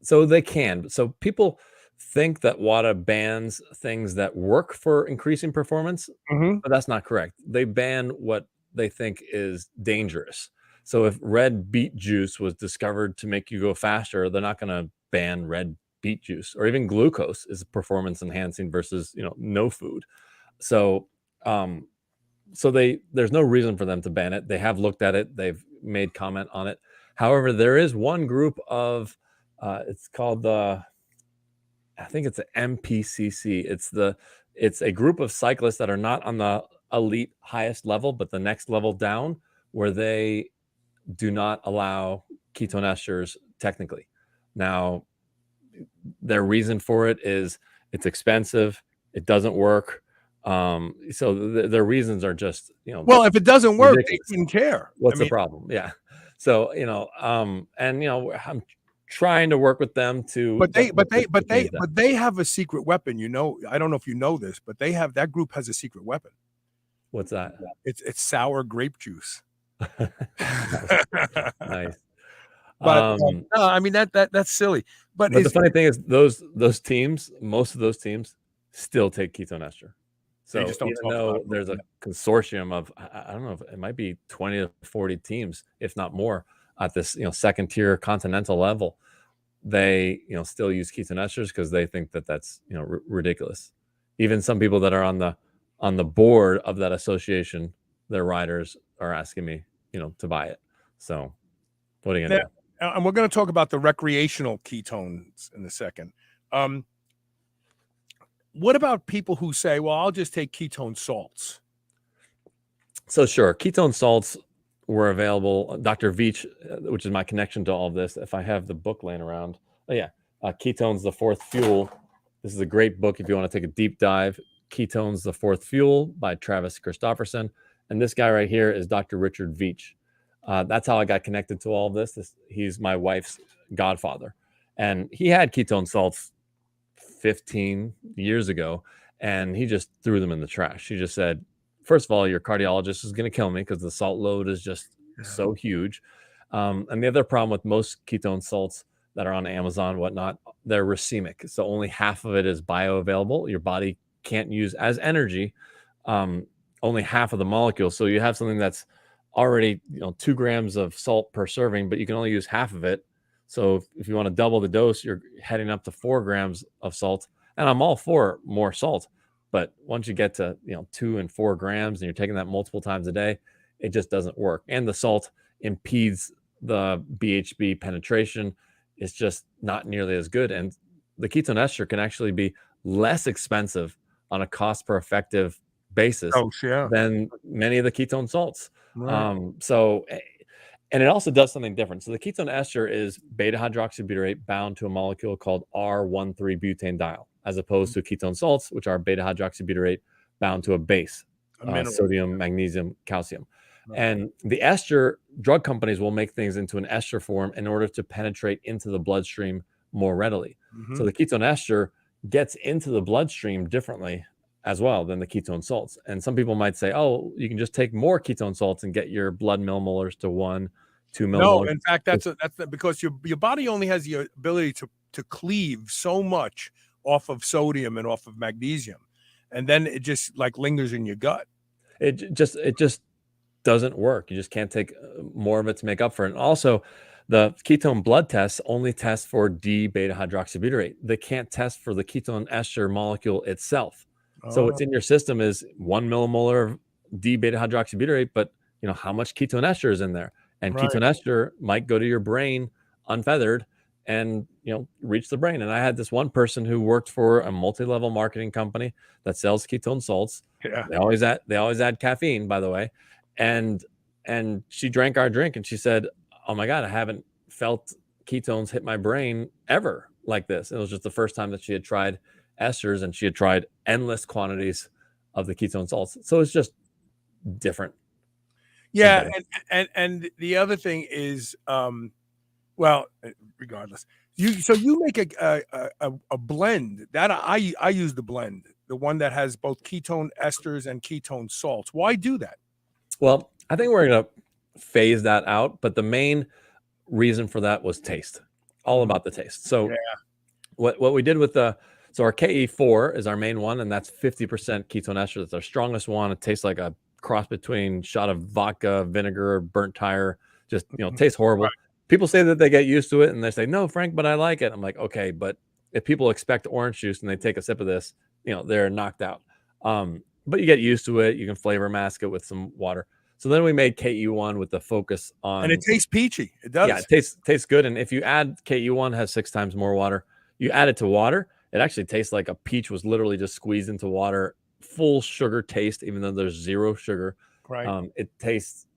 So they can. So people think that WADA bans things that work for increasing performance, but that's not correct. They ban what they think is dangerous. So if red beet juice was discovered to make you go faster, they're not going to ban red beet juice, or even glucose is performance enhancing versus, no food. So, there's no reason for them to ban it. They have looked at it. They've made comment on it. However, there is one group of it's called I think it's an MPCC. It's a group of cyclists that are not on the elite highest level, but the next level down, where they do not allow ketone esters technically. Now, their reason for it is it's expensive, it doesn't work. So their reasons are just, well, if it doesn't work, ridiculous. they wouldn't care. What's the problem? Yeah. So, I'm trying to work with them to, but they have a secret weapon. I don't know if you know this, but that group has a secret weapon. What's that? It's sour grape juice. Nice. But no, I mean that's silly. But the funny thing is, those teams, most of those teams, still take ketone ester. So even though there's a consortium of, I don't know, if it might be 20 to 40 teams, if not more, at this second tier continental level, they still use ketone esters because they think that that's ridiculous. Even some people that are on the board of that association, their riders are asking me to buy it. So what are you gonna do? And we're going to talk about the recreational ketones in a second. What about people who say, well, I'll just take ketone salts? So sure, ketone salts were available. Dr. Veach, which is my connection to all of this, if I have the book laying around. Oh yeah, Ketones, the Fourth Fuel. This is a great book if you want to take a deep dive. Ketones, the Fourth Fuel by Travis Christofferson. And this guy right here is Dr. Richard Veach. That's how I got connected to all of this. He's my wife's godfather. And he had ketone salts 15 years ago, and he just threw them in the trash. He just said, first of all, your cardiologist is going to kill me because the salt load is just so huge. And the other problem with most ketone salts that are on Amazon, whatnot, they're racemic. So only half of it is bioavailable. Your body can't use as energy, only half of the molecule. So you have something that's already 2 grams of salt per serving, but you can only use half of it. So if you want to double the dose, you're heading up to 4 grams of salt. And I'm all for more salt, but once you get to 2 and 4 grams and you're taking that multiple times a day, it just doesn't work. And the salt impedes the BHB penetration. It's just not nearly as good. And the ketone ester can actually be less expensive on a cost per effective basis than many of the ketone salts. Right. And it also does something different. So the ketone ester is beta hydroxybutyrate bound to a molecule called R13-butanediol, as opposed to ketone salts, which are beta hydroxybutyrate bound to a base, sodium, magnesium, calcium. Right. And the ester, drug companies will make things into an ester form in order to penetrate into the bloodstream more readily. So the ketone ester gets into the bloodstream differently as well than the ketone salts. And some people might say, oh, you can just take more ketone salts and get your blood millimolars to 1, 2 millimolars. No, in fact, that's because your body only has the ability to cleave so much off of sodium and off of magnesium, and then it just like lingers in your gut. It just doesn't work. You just can't take more of it to make up for it. And also, the ketone blood tests only test for D-beta hydroxybutyrate. They can't test for the ketone ester molecule itself. So what's in your system is 1 millimolar of D-beta hydroxybutyrate, but how much ketone ester is in there? And ketone ester might go to your brain unfeathered and reach the brain. And I had this one person who worked for a multi-level marketing company that sells ketone salts. Yeah. They always add caffeine, by the way. And she drank our drink and she said, oh my God, I haven't felt ketones hit my brain ever like this. It was just the first time that she had tried esters, and she had tried endless quantities of the ketone salts. So it's just different. Yeah. And the other thing is, well, regardless, you make a blend that I use the blend, the one that has both ketone esters and ketone salts. Why do that? Well, I think we're going to phase that out, but the main reason for that was taste, all about the taste. So what we did with so our KE4 is our main one, and that's 50% ketone ester. That's our strongest one. It tastes like a cross between shot of vodka, vinegar, burnt tire. Just tastes horrible. Right. People say that they get used to it, and they say, "No, Frank, but I like it." I'm like, okay, but if people expect orange juice and they take a sip of this, they're knocked out. But you get used to it. You can flavor mask it with some water. So then we made KE1 with the focus on, and it tastes peachy. It does. Yeah, it tastes good. And if you add KE1 has 6 times more water, you add it to water, it actually tastes like a peach was literally just squeezed into water, full sugar taste, even though there's 0 sugar. Right. It tastes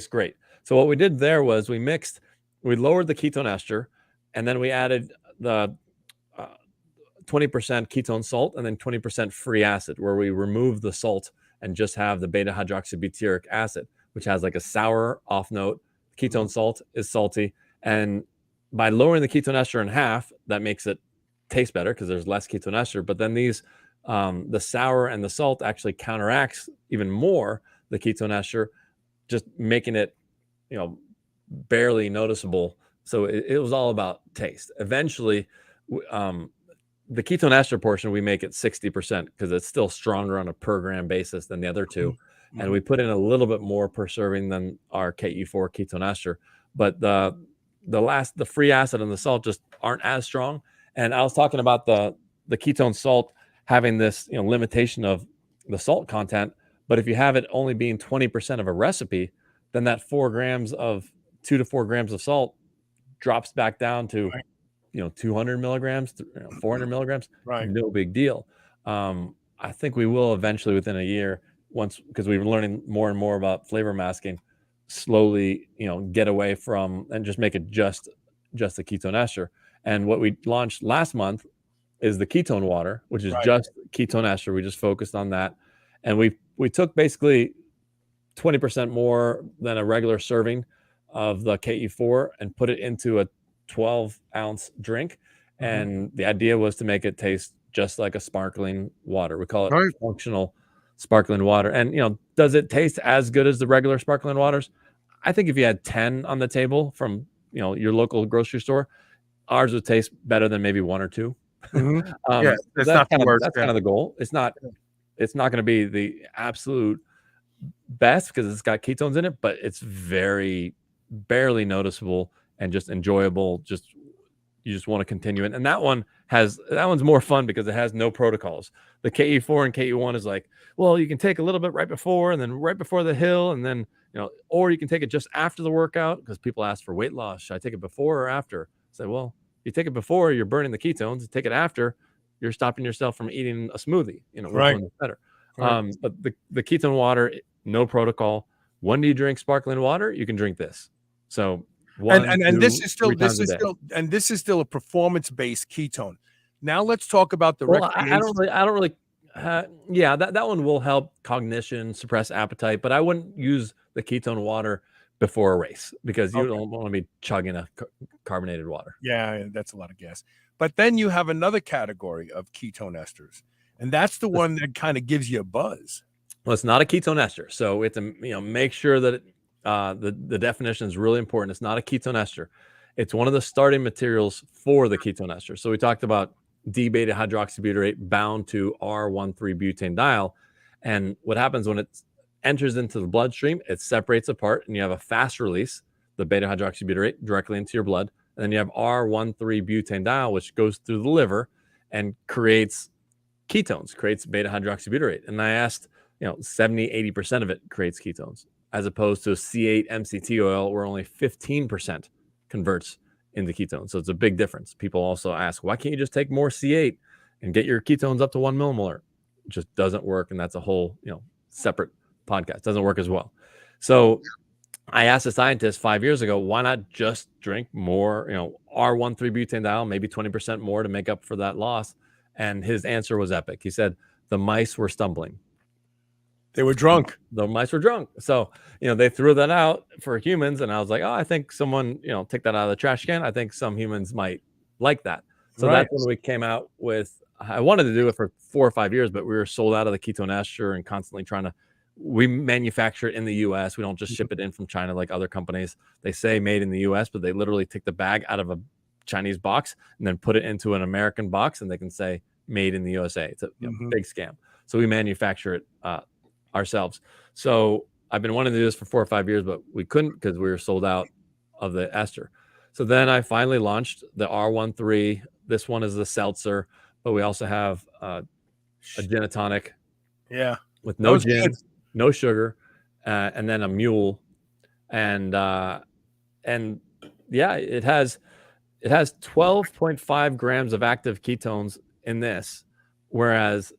great. So what we did there was we lowered the ketone ester, and then we added the 20% ketone salt and then 20% free acid, where we remove the salt and just have the beta hydroxybutyric acid, which has like a sour off note. Ketone salt is salty. And by lowering the ketone ester in half, that makes it taste better because there's less ketone ester. But then the sour and the salt actually counteracts even more the ketone ester, just making it, barely noticeable. So it was all about taste. Eventually, the ketone ester portion, we make it 60% because it's still stronger on a per gram basis than the other two. Mm-hmm. And we put in a little bit more per serving than our KE4 ketone ester. But the free acid and the salt just aren't as strong. And I was talking about the ketone salt having this limitation of the salt content. But if you have it only being 20% of a recipe, then that 2 to 4 grams of salt drops back down to 200 milligrams, 400 milligrams. Right. No big deal. I think we will eventually, within a year, because we've been learning more and more about flavor masking, slowly, get away from and just make it just the ketone ester. And what we launched last month is the Ketone Water, which is just ketone ester. We just focused on that. And we took basically 20% more than a regular serving of the KE4 and put it into a 12-ounce drink. Mm-hmm. And the idea was to make it taste just like a sparkling water. We call it functional sparkling water. And, does it taste as good as the regular sparkling waters? I think if you had 10 on the table from, your local grocery store, ours would taste better than maybe one or two. Mhm. Yeah, that's not the worst. That's kind of the goal. It's not going to be the absolute best because it's got ketones in it, but it's very barely noticeable and just enjoyable. You just want to continue it. And that one's more fun because it has no protocols. The KE4 and KE1 is like, well, you can take a little bit right before and then right before the hill, and then or you can take it just after the workout, because people ask for weight loss. Should I take it before or after? Say, well, you take it before, you're burning the ketones. You take it after, you're stopping yourself from eating a smoothie. Which Right. one is better? Right. But the ketone water, no protocol. When do you drink sparkling water? You can drink this. So this is still a performance-based ketone. Now let's talk about the recreational. I don't really. Yeah, that one will help cognition, suppress appetite, but I wouldn't use the ketone water before a race because you don't want to be chugging a carbonated water. Yeah, that's a lot of gas. But then you have another category of ketone esters, and that's the one that kind of gives you a buzz. Well, it's not a ketone ester, so we have to make sure that the definition is really important. It's not a ketone ester. It's one of the starting materials for the ketone ester. So we talked about D-beta hydroxybutyrate bound to R13-butanediol. And what happens when it enters into the bloodstream, it separates apart and you have a fast release, the beta hydroxybutyrate, directly into your blood. And then you have R13-butanediol, which goes through the liver and creates ketones, creates beta hydroxybutyrate. And I asked, 70-80% of it creates ketones, as opposed to C8 MCT oil, where only 15% converts into ketones. So it's a big difference. People also ask, why can't you just take more C8 and get your ketones up to 1 millimolar? It just doesn't work. And that's a whole, separate podcast. Doesn't work as well. So I asked a scientist 5 years ago, why not just drink more, R13-butanediol, maybe 20% more to make up for that loss? And his answer was epic. He said, the mice were stumbling. They were drunk. The mice were drunk. So, they threw that out for humans. And I was like, I think someone, take that out of the trash can. I think some humans might like that. So That's when we came out with, I wanted to do it for 4 or 5 years, but we were sold out of the ketone ester and constantly we manufacture it in the US. We don't just ship it in from China like other companies. They say made in the US, but they literally take the bag out of a Chinese box and then put it into an American box, and they can say made in the USA. It's a big scam. So we manufacture it ourselves. So I've been wanting to do this for 4 or 5 years, but we couldn't because we were sold out of the ester. So then I finally launched the R13. This one is the seltzer, but we also have a gin and tonic. Yeah. With no gin, no sugar, and then a mule. And yeah, it has 12.5 grams of active ketones in this, whereas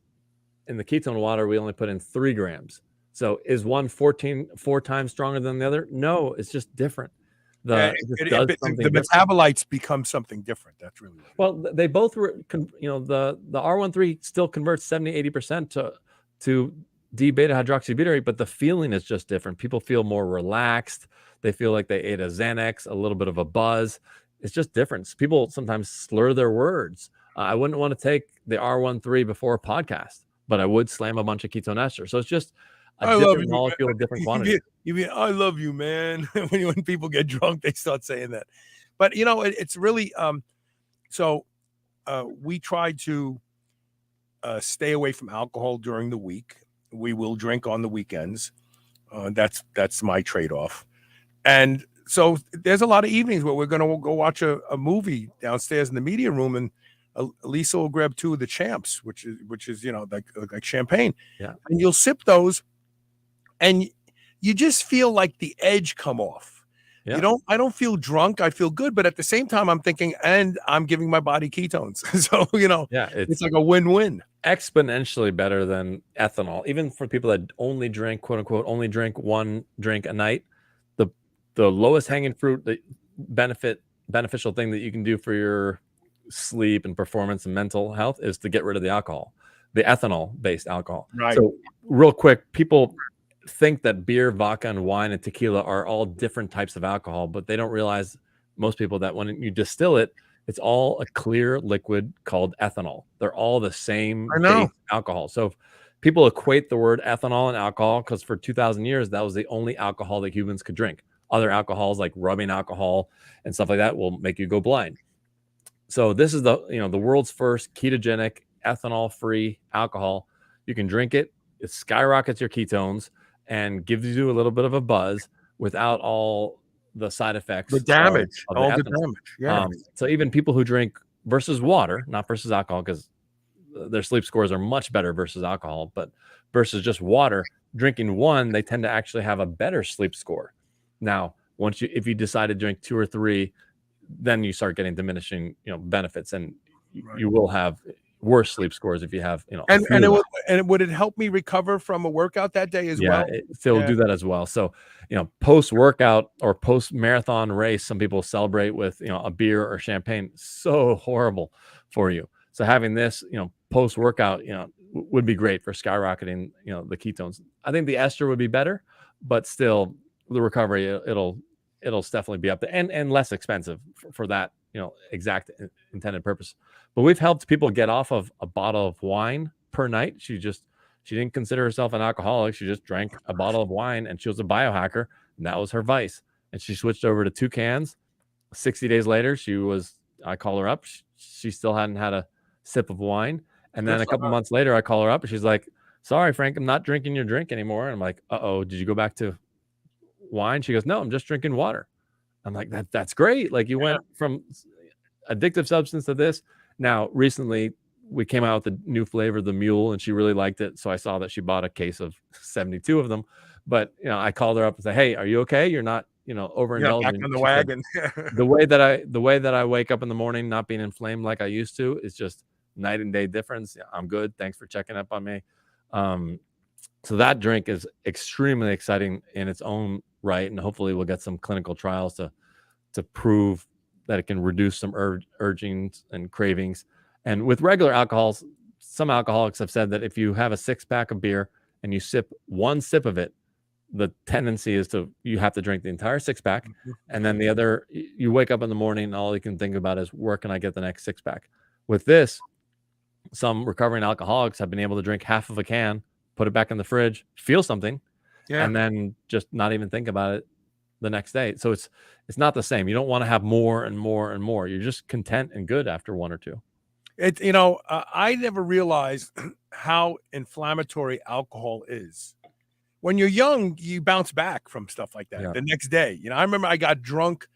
in the ketone water, we only put in 3 grams. So is one 4 times stronger than the other? No, it's just different. The metabolites become something different. That's really well. They both were, the R13 still converts 70-80% to D-beta hydroxybutyrate, but the feeling is just different. People feel more relaxed. They feel like they ate a Xanax, a little bit of a buzz. It's just different. People sometimes slur their words. I wouldn't want to take the R13 before a podcast, but I would slam a bunch of ketone ester. So it's just a different molecule, different quantity. You mean, I love you, man. when people get drunk, they start saying that. But, it's really, we try to stay away from alcohol during the week. We will drink on the weekends. That's my trade-off. And so there's a lot of evenings where we're going to go watch a movie downstairs in the media room, and Lisa will grab 2 of the champs, which is like champagne. Yeah. And you'll sip those, and you just feel like the edge come off. Yeah. I don't feel drunk. I feel good, but at the same time, I'm thinking, and I'm giving my body ketones. So it's like a win-win. Exponentially better than ethanol, even for people that only drink, quote unquote, only drink 1 drink a night. The lowest hanging fruit, the beneficial thing that you can do for your sleep and performance and mental health is to get rid of the alcohol, the ethanol based alcohol. Right. So real quick, people think that beer, vodka, and wine and tequila are all different types of alcohol, but they don't realize, most people, that when you distill it, it's all a clear liquid called ethanol. They're all the same alcohol. So people equate the word ethanol and alcohol because for 2,000 years, that was the only alcohol that humans could drink. Other alcohols like rubbing alcohol and stuff like that will make you go blind. So this is the world's first ketogenic ethanol-free alcohol. You can drink it. It skyrockets your ketones and gives you a little bit of a buzz without all the side effects, The damage, of all the ethanol. damage. Yeah. So even people who drink versus water, not versus alcohol, because their sleep scores are much better versus alcohol, but versus just water, drinking one, they tend to actually have a better sleep score. Now, if you decide to drink 2 or 3, then you start getting diminishing, benefits, and you will have worse sleep scores if you have, would it help me recover from a workout that day as well? It'll do that as well. So, post workout or post marathon race, some people celebrate with, a beer or champagne. So horrible for you. So having this, post workout, would be great for skyrocketing, the ketones. I think the ester would be better, but still the recovery, it'll definitely be up there and less expensive for that, exact intended purpose. But we've helped people get off of a bottle of wine per night. She didn't consider herself an alcoholic. She just drank a bottle of wine, and she was a biohacker, and that was her vice. And she switched over to 2 cans. 60 days later, I call her up. She still hadn't had a sip of wine. And then a couple months later, I call her up and she's like, "Sorry, Frank, I'm not drinking your drink anymore." And I'm like, "Uh-oh, did you go back to wine?" She goes, "No, I'm just drinking water." I'm like, that's great. Like you went from addictive substance to this. Now, recently we came out with a new flavor, the mule, and she really liked it. So I saw that she bought a case of 72 of them. But I called her up and said, "Hey, are you okay? You're not, overindulging." Back on the She wagon. said, the way that I wake up in the morning, not being inflamed like I used to, is just night and day difference. I'm good. Thanks for checking up on me. So that drink is extremely exciting in its own right, and hopefully we'll get some clinical trials to prove that it can reduce some urgings and cravings. And with regular alcohols, some alcoholics have said that if you have a 6-pack of beer and you sip 1 sip of it, the tendency is you have to drink the entire 6-pack, and then the other, you wake up in the morning and all you can think about is, where can I get the next 6-pack? With this, some recovering alcoholics have been able to drink half of a can, put it back in the fridge, feel something, and then just not even think about it the next day. So it's not the same. You don't want to have more and more and more. You're just content and good after 1 or 2. I never realized how inflammatory alcohol is. When you're young, you bounce back from stuff like that the next day. I remember I got drunk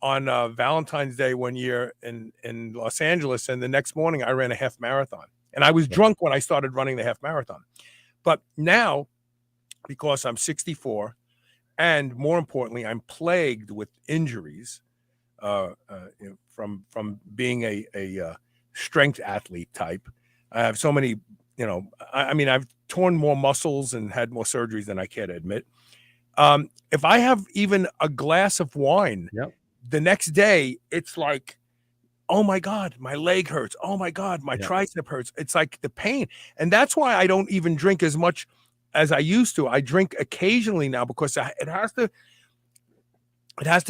on Valentine's Day one year in Los Angeles, and the next morning I ran a half marathon. And I was drunk when I started running the half marathon. But now, because I'm 64, and more importantly, I'm plagued with injuries from being a strength athlete type. I have so many, I've torn more muscles and had more surgeries than I care to admit. If I have even a glass of wine, the next day, it's like, oh my God, my leg hurts. Oh my God, my tricep hurts. It's like the pain. And that's why I don't even drink as much as I used to. I drink occasionally now because it has to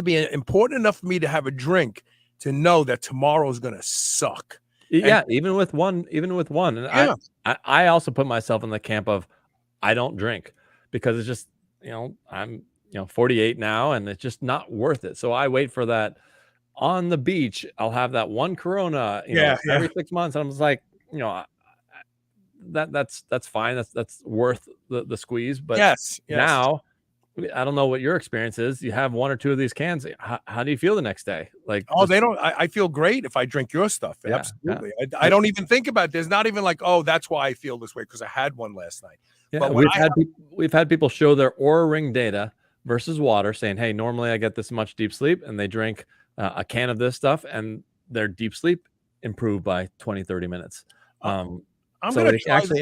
be important enough for me to have a drink to know that tomorrow is going to suck. Yeah, even with one. And I also put myself in the camp of, I don't drink because it's just, I'm 48 now, and it's just not worth it. So I wait for that on the beach. I'll have that one Corona, every 6 months. And I'm just like, that's fine. That's worth the squeeze. But now, I don't know what your experience is. You have 1 or 2 of these cans. How do you feel the next day? Like, they don't. I feel great if I drink your stuff. Absolutely. I don't even think about it. There's not even like, oh, that's why I feel this way because I had one last night. Yeah, but we've had people show their Oura Ring data versus water, saying, "Hey, normally I get this much deep sleep," and they drink a can of this stuff, and their deep sleep improved by 20-30 minutes. I'm going to try the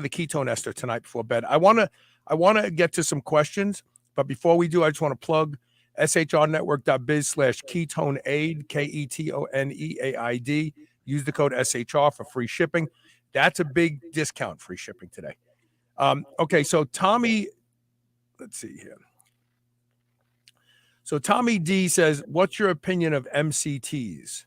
ketone ester tonight before bed. I want to get to some questions, but before we do, I just want to plug shrnetwork.biz/ketoneaid, KETONEAID. Use the code SHR for free shipping. That's a big discount, free shipping today. Okay, so Tommy, let's see here. So Tommy D says, what's your opinion of MCTs?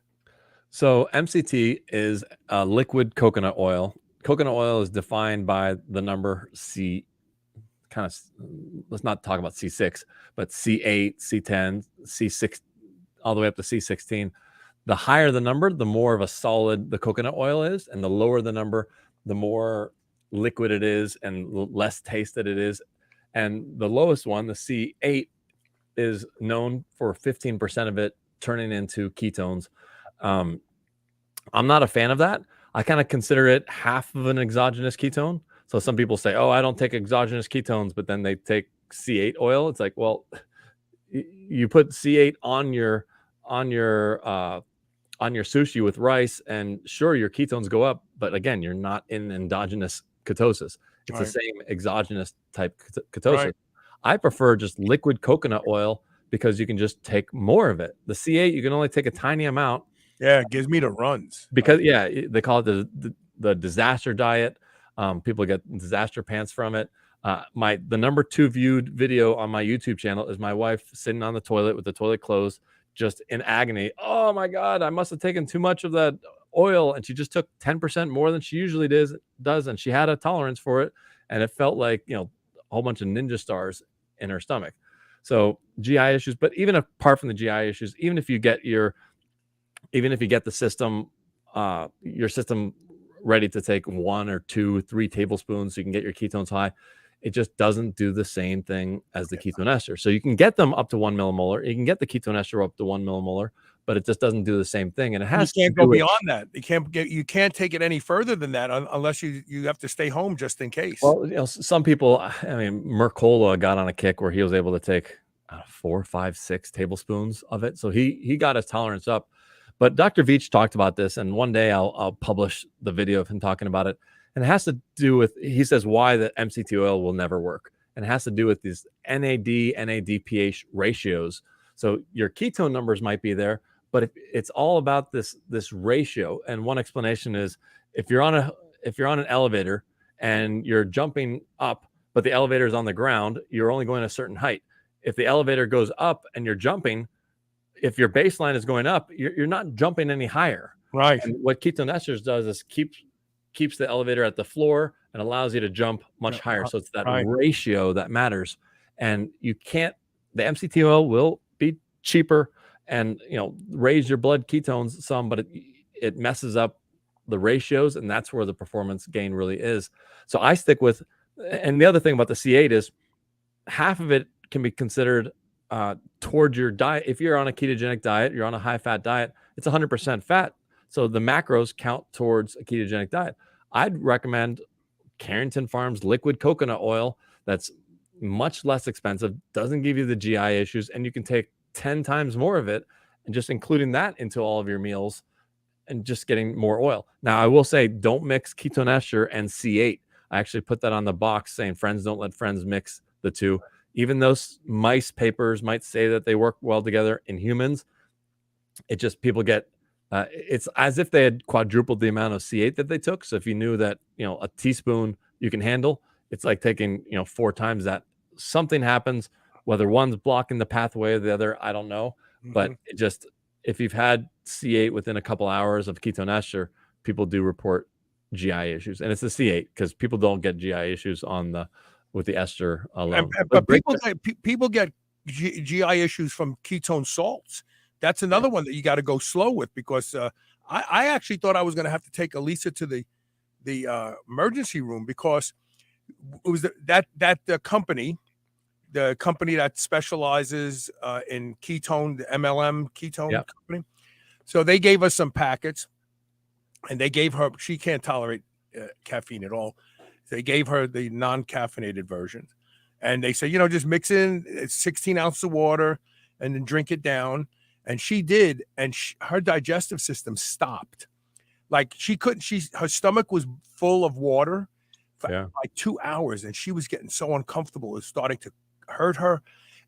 So MCT is liquid coconut oil. Coconut oil is defined by the number C. Let's not talk about C6, but C8, C10, C6, all the way up to C16. The higher the number, the more of a solid the coconut oil is, and the lower the number, the more liquid it is and less tasted it is. And the lowest one, the C8, is known for 15% of it turning into ketones. I'm not a fan of that. I kind of consider it half of an exogenous ketone. So some people say, "Oh, I don't take exogenous ketones," but then they take C8 oil. It's like, well, you put C8 on your sushi with rice, and sure, your ketones go up, but again, you're not in endogenous ketosis. It's the same exogenous type ketosis. Right. I prefer just liquid coconut oil because you can just take more of it. The C8, you can only take a tiny amount. Yeah, it gives me the runs. Because they call it the disaster diet. People get disaster pants from it. The number 2 viewed video on my YouTube channel is my wife sitting on the toilet with the toilet closed, just in agony. Oh my God, I must have taken too much of that oil. And she just took 10% more than she usually does. And she had a tolerance for it. And it felt like, a whole bunch of ninja stars in her stomach. So GI issues, but even apart from the GI issues, even if you get the system, your system ready to take 1 or 2, 3 tablespoons so you can get your ketones high, it just doesn't do the same thing as the ketone ester. So you can get them up to 1 millimolar. You can get the ketone ester up to 1 millimolar, but it just doesn't do the same thing. And it has you can't go beyond that. You can't take it any further than that unless you have to stay home just in case. Well, some people, Mercola got on a kick where he was able to take 4, 5, 6 tablespoons of it. So he got his tolerance up. But Dr. Veach talked about this, and one day I'll publish the video of him talking about it. And it has to do with, he says, why the MCT oil will never work. And it has to do with these NAD/NADPH ratios. So your ketone numbers might be there, but it's all about this ratio. And one explanation is if you're on an elevator and you're jumping up, but the elevator is on the ground, you're only going a certain height. If the elevator goes up and you're jumping, if your baseline is going up, you're not jumping any higher. Right. And what ketone esters does is keeps the elevator at the floor and allows you to jump much higher. So it's that ratio that matters. And the MCT oil will be cheaper and, raise your blood ketones some, but it messes up the ratios, and that's where the performance gain really is. So I stick with, and the other thing about the C8 is half of it can be considered towards your diet. If you're on a ketogenic diet, you're on a high fat diet, it's 100% fat. So the macros count towards a ketogenic diet. I'd recommend Carrington Farms liquid coconut oil. That's much less expensive, doesn't give you the GI issues, and you can take 10 times more of it and just including that into all of your meals and just getting more oil. Now, I will say, don't mix ketone ester and C8. I actually put that on the box saying friends don't let friends mix the two. Even those mice papers might say that they work well together in humans. It just, people get, it's as if they had quadrupled the amount of C8 that they took. So if you knew that, a teaspoon you can handle, it's like taking, 4 times that. Something happens, whether one's blocking the pathway or the other, I don't know. But it just, if you've had C8 within a couple hours of ketone ester, people do report GI issues. And it's the C8 because people don't get GI issues with the ester alone. But people get GI issues from ketone salts. That's another one that you got to go slow with, because I actually thought I was going to have to take Elisa to the emergency room, because it was the company that specializes in ketone, the MLM ketone company. So they gave us some packets, and they gave her, she can't tolerate caffeine at all. They gave her the non-caffeinated version, and they said, just mix in 16 ounces of water and then drink it down. And she did, and her digestive system stopped. Like she couldn't. Her stomach was full of water for like 2 hours, and she was getting so uncomfortable. It was starting to hurt her.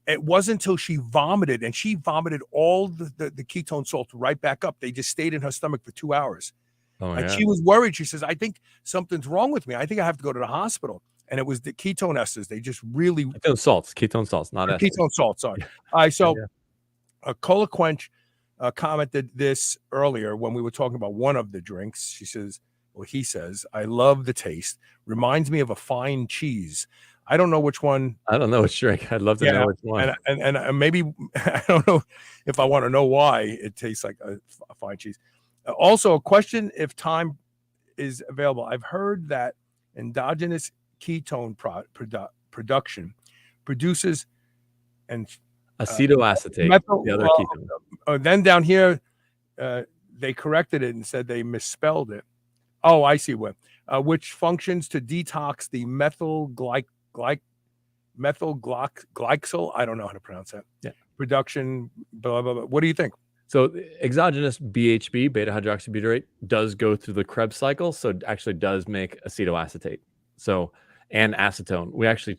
It wasn't until she vomited, and she vomited all the ketone salts right back up. They just stayed in her stomach for 2 hours. She was worried. She says, "I think something's wrong with me. I think I have to go to the hospital." And it was the ketone esters. They just really ketone salts, not esters. Ketone salts. Sorry. All right. So a cola quench commented this earlier when we were talking about one of the drinks. She says, or he says, I love the taste. Reminds me of a fine cheese. I don't know which one. I don't know which drink. I'd love to know which one. And maybe I don't know if I want to know why it tastes like a fine cheese. Also, a question if time is available. I've heard that endogenous ketone production produces and acetoacetate, the other ketone. Then down here, they corrected it and said they misspelled it. Oh, I see what. Which functions to detox the methylglycol. I don't know how to pronounce that. Yeah. Production. Blah blah blah. What do you think? So exogenous BHB, beta hydroxybutyrate, does go through the Krebs cycle, so it actually does make acetoacetate. So, and acetone. We actually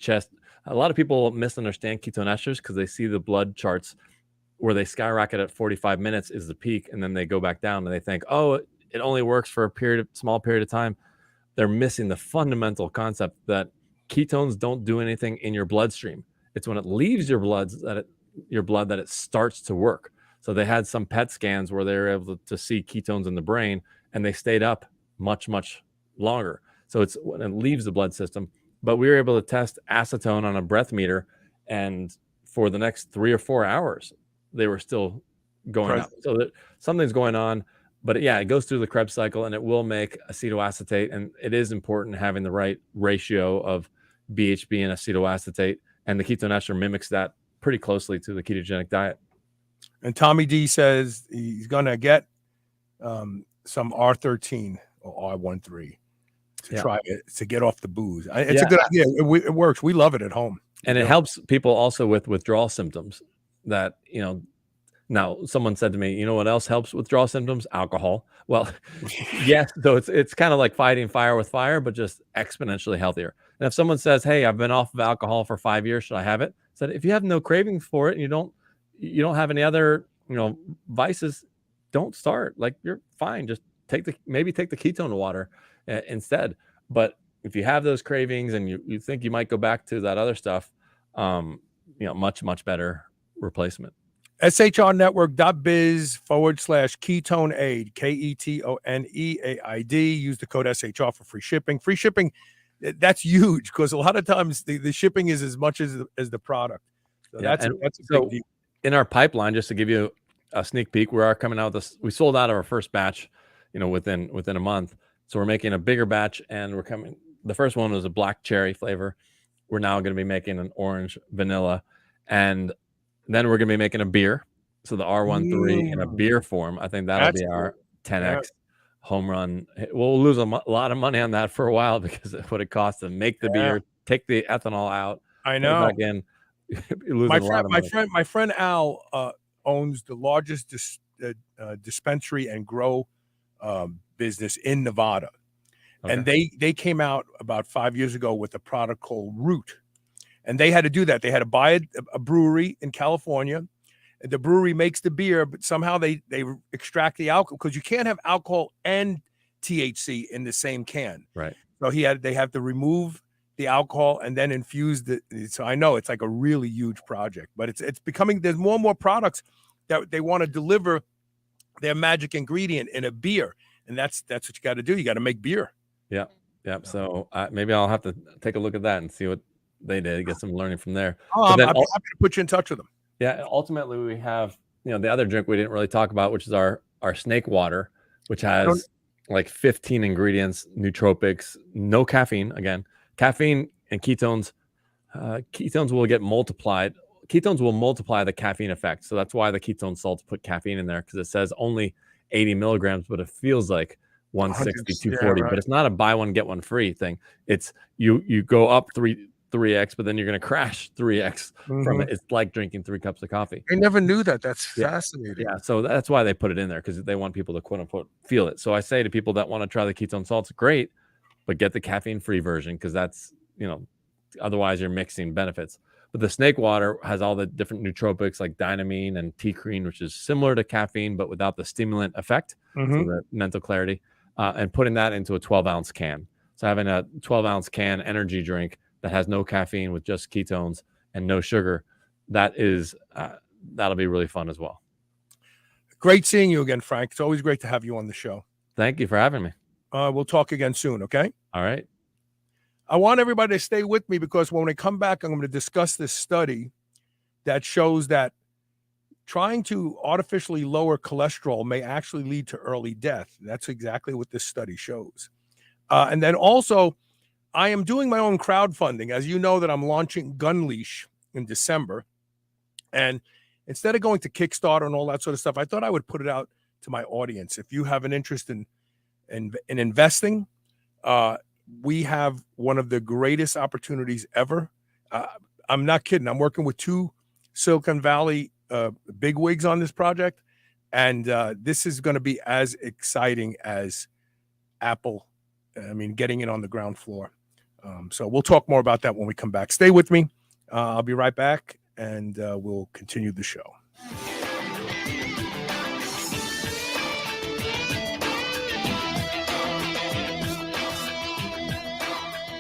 a lot of people misunderstand ketone esters because they see the blood charts where they skyrocket at 45 minutes is the peak, and then they go back down and they think, oh, it only works for a small period of time. They're missing the fundamental concept that ketones don't do anything in your bloodstream. It's when it leaves your blood that it starts to work. So they had some PET scans where they were able to see ketones in the brain, and they stayed up much, much longer. So it's when it leaves the blood system. But we were able to test acetone on a breath meter, and for the next 3 or 4 hours, they were still going up. So that something's going on. But yeah, it goes through the Krebs cycle, and it will make acetoacetate. And it is important having the right ratio of BHB and acetoacetate. And the ketone ester mimics that pretty closely to the ketogenic diet. And Tommy D says he's going to get some R13 or R13 to try it, to get off the booze. It's a good idea. It works. We love it at home. And it helps people also with withdrawal symptoms that, now someone said to me, you know what else helps withdrawal symptoms? Alcohol. Well, yes. So it's kind of like fighting fire with fire, but just exponentially healthier. And if someone says, hey, I've been off of alcohol for 5 years, should I have it? I said, if you have no cravings for it and you don't have any other, vices, don't start. Like, you're fine. Just maybe take the ketone water instead. But if you have those cravings and you think you might go back to that other stuff, much, much better replacement. shrnetwork.biz/ketone aid, KETONEAID. Use the code SHR for free shipping. Free shipping, that's huge because a lot of times the shipping is as much as the product. So that's a big deal. In our pipeline, just to give you a sneak peek, we are coming out with this. We sold out of our first batch, within a month. So we're making a bigger batch, and the first one was a black cherry flavor. We're now going to be making an orange vanilla, and then we're going to be making a beer. So the R13 in a beer form. I think that'll be our 10x home run. We'll lose a lot of money on that for a while because of what it costs to make the beer, take the ethanol out. I know. Back in. My friend Al owns the largest dispensary and grow business in Nevada. Okay. And they came out about 5 years ago with a product called Root. And they had to do that. They had to buy a brewery in California. The brewery makes the beer, but somehow they extract the alcohol because you can't have alcohol and THC in the same can. Right. So they have to remove the alcohol and then infuse so I know it's like a really huge project, but it's becoming, there's more and more products that they want to deliver their magic ingredient in a beer. And that's what you got to do. You got to make beer. Yeah. So maybe I'll have to take a look at that and see what they did, get some learning from there. I'd be happy to put you in touch with them. Yeah. Ultimately we have, the other drink we didn't really talk about, which is our snake water, which has like 15 ingredients, nootropics, no caffeine. Again, caffeine and ketones will get multiplied. Ketones will multiply the caffeine effect. So that's why the ketone salts put caffeine in there, because it says only 80 milligrams, but it feels like 160, 240. But it's not a buy one, get one free thing. It's you go up 3x, but then you're going to crash 3x from it. It's like drinking 3 cups of coffee. I never knew that. That's fascinating. Yeah. So that's why they put it in there, because they want people to quote unquote feel it. So I say to people that want to try the ketone salts, great, but get the caffeine free version, because that's, otherwise you're mixing benefits. But the snake water has all the different nootropics like dynamine and T-creen, which is similar to caffeine, but without the stimulant effect, so the mental clarity, and putting that into a 12-ounce can. So having a 12-ounce can energy drink that has no caffeine with just ketones and no sugar, that'll be really fun as well. Great seeing you again, Frank. It's always great to have you on the show. Thank you for having me. We'll talk again soon, okay? All right. I want everybody to stay with me because when we come back, I'm going to discuss this study that shows that trying to artificially lower cholesterol may actually lead to early death. That's exactly what this study shows. And then also, I am doing my own crowdfunding. As you know, that I'm launching Gun Leash in December. And instead of going to Kickstarter and all that sort of stuff, I thought I would put it out to my audience. If you have an interest in investing, we have one of the greatest opportunities ever. I'm not kidding. I'm working with 2 Silicon Valley bigwigs on this project, and this is going to be as exciting as Apple. I mean, getting it on the ground floor. So we'll talk more about that when we come back. Stay with me. I'll be right back, and we'll continue the show.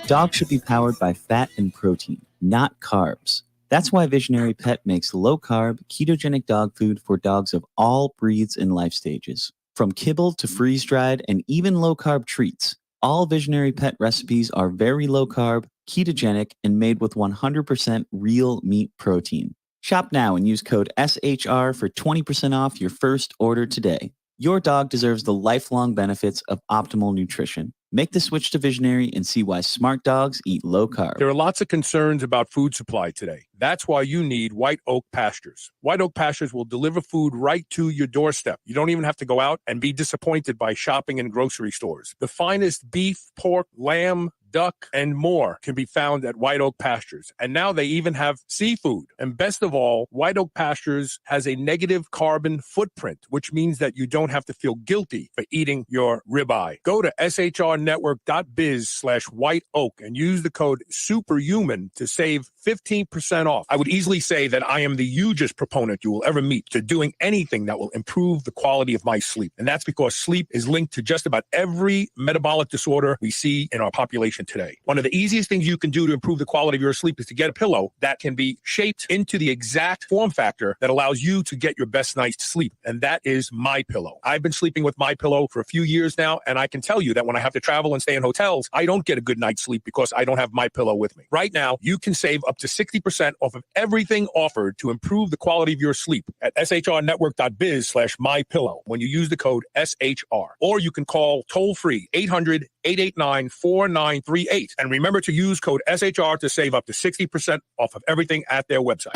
Dogs should be powered by fat and protein, not carbs. That's why Visionary Pet makes low-carb, ketogenic dog food for dogs of all breeds and life stages. From kibble to freeze-dried and even low-carb treats, all Visionary Pet recipes are very low-carb, ketogenic, and made with 100% real meat protein. Shop now and use code SHR for 20% off your first order today. Your dog deserves the lifelong benefits of optimal nutrition. Make the switch to Visionary and see why smart dogs eat low carb. There are lots of concerns about food supply today. That's why you need White Oak Pastures. White Oak Pastures will deliver food right to your doorstep. You don't even have to go out and be disappointed by shopping in grocery stores. The finest beef, pork, lamb, duck, and more can be found at White Oak Pastures. And now they even have seafood. And best of all, White Oak Pastures has a negative carbon footprint, which means that you don't have to feel guilty for eating your ribeye. Go to shrnetwork.biz/white oak and use the code SUPERHUMAN to save 15% off. I would easily say that I am the hugest proponent you will ever meet to doing anything that will improve the quality of my sleep. And that's because sleep is linked to just about every metabolic disorder we see in our population today. One of the easiest things you can do to improve the quality of your sleep is to get a pillow that can be shaped into the exact form factor that allows you to get your best night's sleep. And that is MyPillow. I've been sleeping with MyPillow for a few years now, and I can tell you that when I have to travel and stay in hotels, I don't get a good night's sleep because I don't have MyPillow with me. Right now, you can save up to 60% off of everything offered to improve the quality of your sleep at shrnetwork.biz/MyPillow when you use the code SHR. Or you can call toll-free 800-889-4938. And remember to use code SHR to save up to 60% off of everything at their website.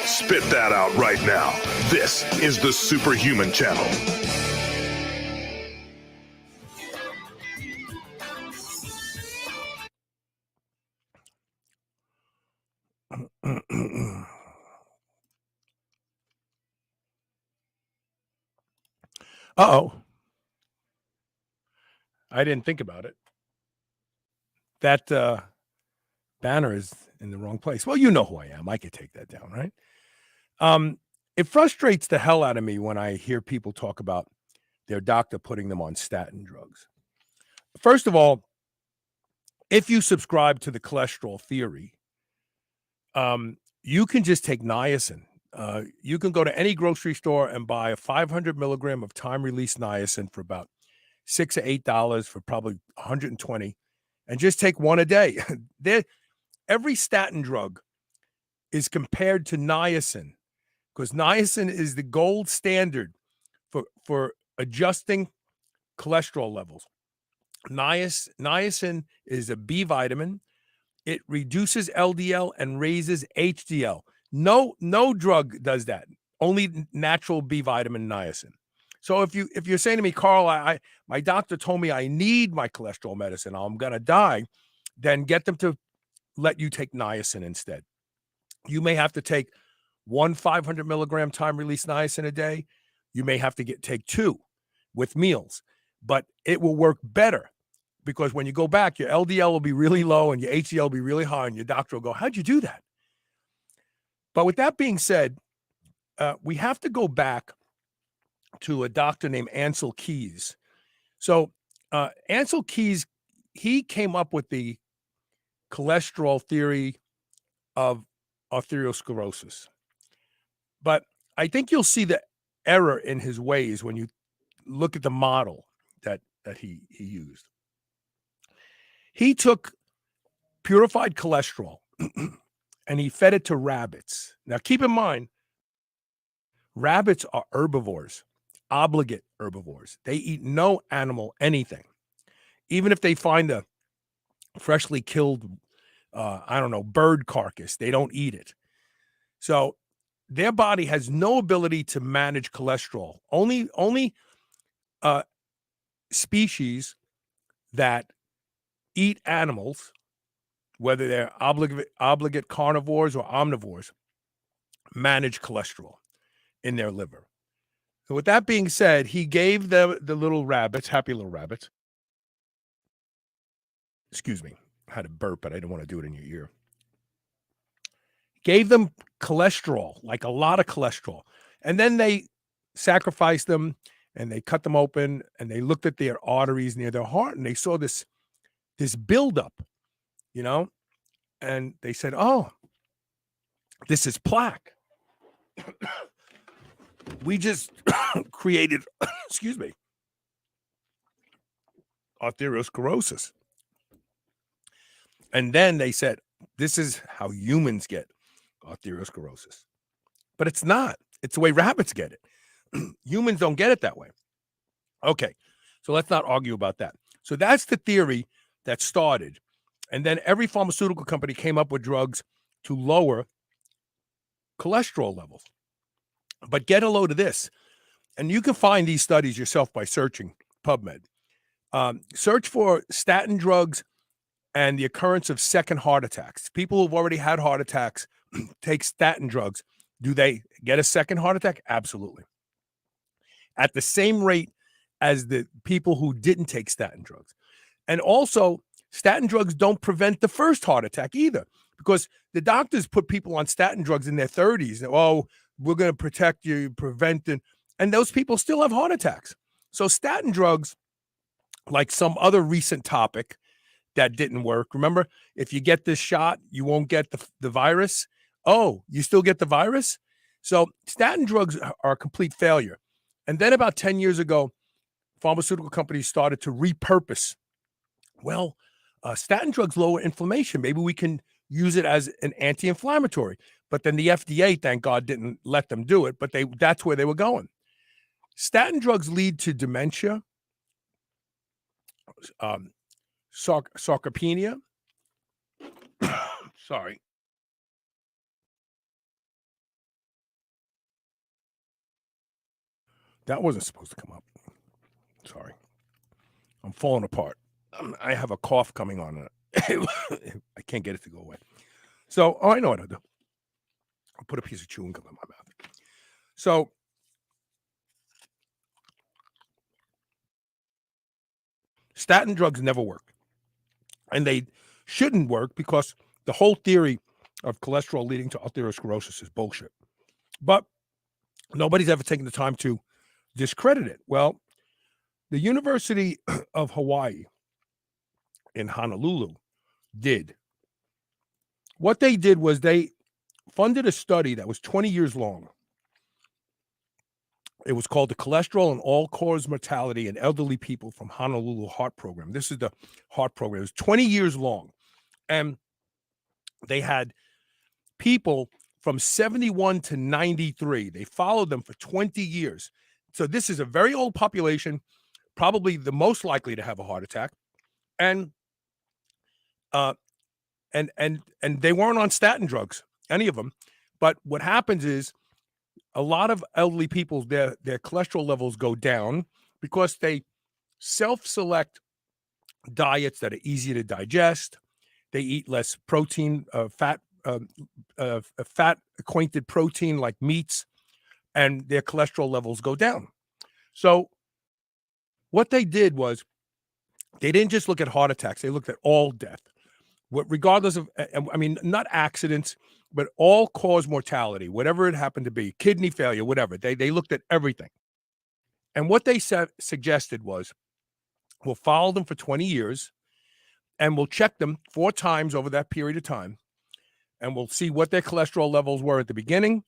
Spit that out right now. This is the Superhuman Channel. Uh-oh. I didn't think about it. That banner is in the wrong place. Well, you know who I am. I could take that down, right? It frustrates the hell out of me when I hear people talk about their doctor putting them on statin drugs. First of all, if you subscribe to the cholesterol theory, you can just take niacin. You can go to any grocery store and buy a 500 milligram of time-release niacin for about $6 to $8 for probably 120, and just take one a day. Every statin drug is compared to niacin because niacin is the gold standard for adjusting cholesterol levels. Niacin is a B vitamin. It reduces LDL and raises HDL. No drug does that. Only natural B vitamin niacin. So if you're saying to me, Carl, my doctor told me I need my cholesterol medicine, I'm gonna die, then get them to let you take niacin instead. You may have to take one 500 milligram time release niacin a day. You may have to take 2 with meals, but it will work better because when you go back, your LDL will be really low and your HDL will be really high, and your doctor will go, how'd you do that? But with that being said, we have to go back to a doctor named Ansel Keys. So Ansel Keys, he came up with the cholesterol theory of atherosclerosis. But I think you'll see the error in his ways when you look at the model that he used. He took purified cholesterol and he fed it to rabbits. Now, keep in mind, rabbits are herbivores, obligate herbivores. They eat no animal anything. Even if they find a freshly killed, bird carcass, they don't eat it. So their body has no ability to manage cholesterol. Only species that eat animals, whether they're obligate carnivores or omnivores, manage cholesterol in their liver. So with that being said, he gave the little rabbits, happy little rabbits. Excuse me, I had a burp, but I didn't want to do it in your ear. Gave them cholesterol, like a lot of cholesterol. And then they sacrificed them and they cut them open and they looked at their arteries near their heart and they saw this buildup, and they said, oh, this is plaque. We just created, excuse me, atherosclerosis. And then they said, this is how humans get atherosclerosis. But it's not. It's the way rabbits get it. Humans don't get it that way. Okay, so let's not argue about that. So that's the theory that started. And then every pharmaceutical company came up with drugs to lower cholesterol levels. But get a load of this. And you can find these studies yourself by searching PubMed. Search for statin drugs and the occurrence of second heart attacks. People who've already had heart attacks take statin drugs. Do they get a second heart attack? Absolutely. At the same rate as the people who didn't take statin drugs. And also, statin drugs don't prevent the first heart attack either, because the doctors put people on statin drugs in their 30s. Oh, we're going to protect you, prevent it. And those people still have heart attacks. So statin drugs, like some other recent topic that didn't work. Remember, if you get this shot, you won't get the virus. Oh, you still get the virus? So statin drugs are a complete failure. And then about 10 years ago, pharmaceutical companies started to repurpose. Well, statin drugs lower inflammation. Maybe we can use it as an anti-inflammatory. But then the FDA, thank God, didn't let them do it. But that's where they were going. Statin drugs lead to dementia, sarcopenia. Sorry. That wasn't supposed to come up. Sorry. I'm falling apart. I have a cough coming on. I can't get it to go away. So, I know what I'll do. I'll put a piece of chewing gum in my mouth. So, statin drugs never work. And they shouldn't work because the whole theory of cholesterol leading to atherosclerosis is bullshit. But nobody's ever taken the time to discredit it. Well, the University of Hawaii in Honolulu did. What they did was they funded a study that was 20 years long. It was called the Cholesterol and All-Cause Mortality in Elderly People from Honolulu Heart Program. This is the heart program. It was 20 years long. And they had people from 71 to 93. They followed them for 20 years. So this is a very old population, probably the most likely to have a heart attack. And they weren't on statin drugs, any of them. But what happens is a lot of elderly people, their cholesterol levels go down because they self-select diets that are easy to digest. They eat less protein, fat-acquainted protein like meats, and their cholesterol levels go down. So what they did was they didn't just look at heart attacks. They looked at all death, regardless of, not accidents, but all-cause mortality, whatever it happened to be, kidney failure, whatever. They looked at everything. And what they suggested was, we'll follow them for 20 years, and we'll check them 4 times over that period of time, and we'll see what their cholesterol levels were at the beginning,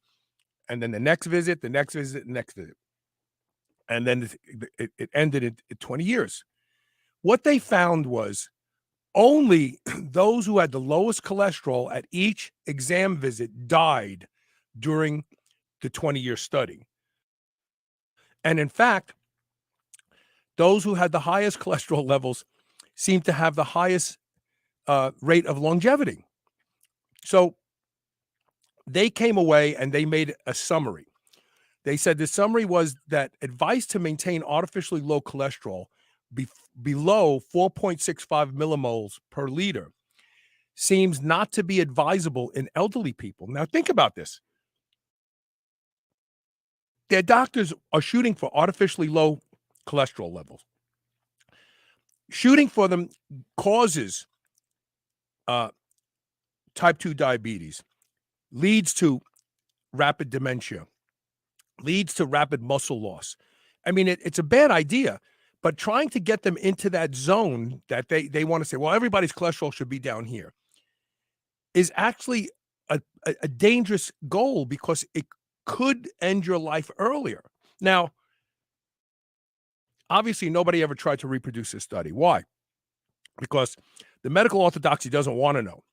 and then the next visit, the next visit, the next visit. And then it ended at 20 years. What they found was only those who had the lowest cholesterol at each exam visit died during the 20-year study. And in fact, those who had the highest cholesterol levels seemed to have the highest rate of longevity. So they came away and they made a summary. They said the summary was that advice to maintain artificially low cholesterol below 4.65 millimoles per liter seems not to be advisable in elderly people. Now, think about this. Their doctors are shooting for artificially low cholesterol levels. Shooting for them causes type 2 diabetes, leads to rapid dementia, leads to rapid muscle loss. I mean, it's a bad idea, but trying to get them into that zone that they want to say, well, everybody's cholesterol should be down here, is actually a dangerous goal because it could end your life earlier. Now, obviously, nobody ever tried to reproduce this study. Why? Because the medical orthodoxy doesn't want to know.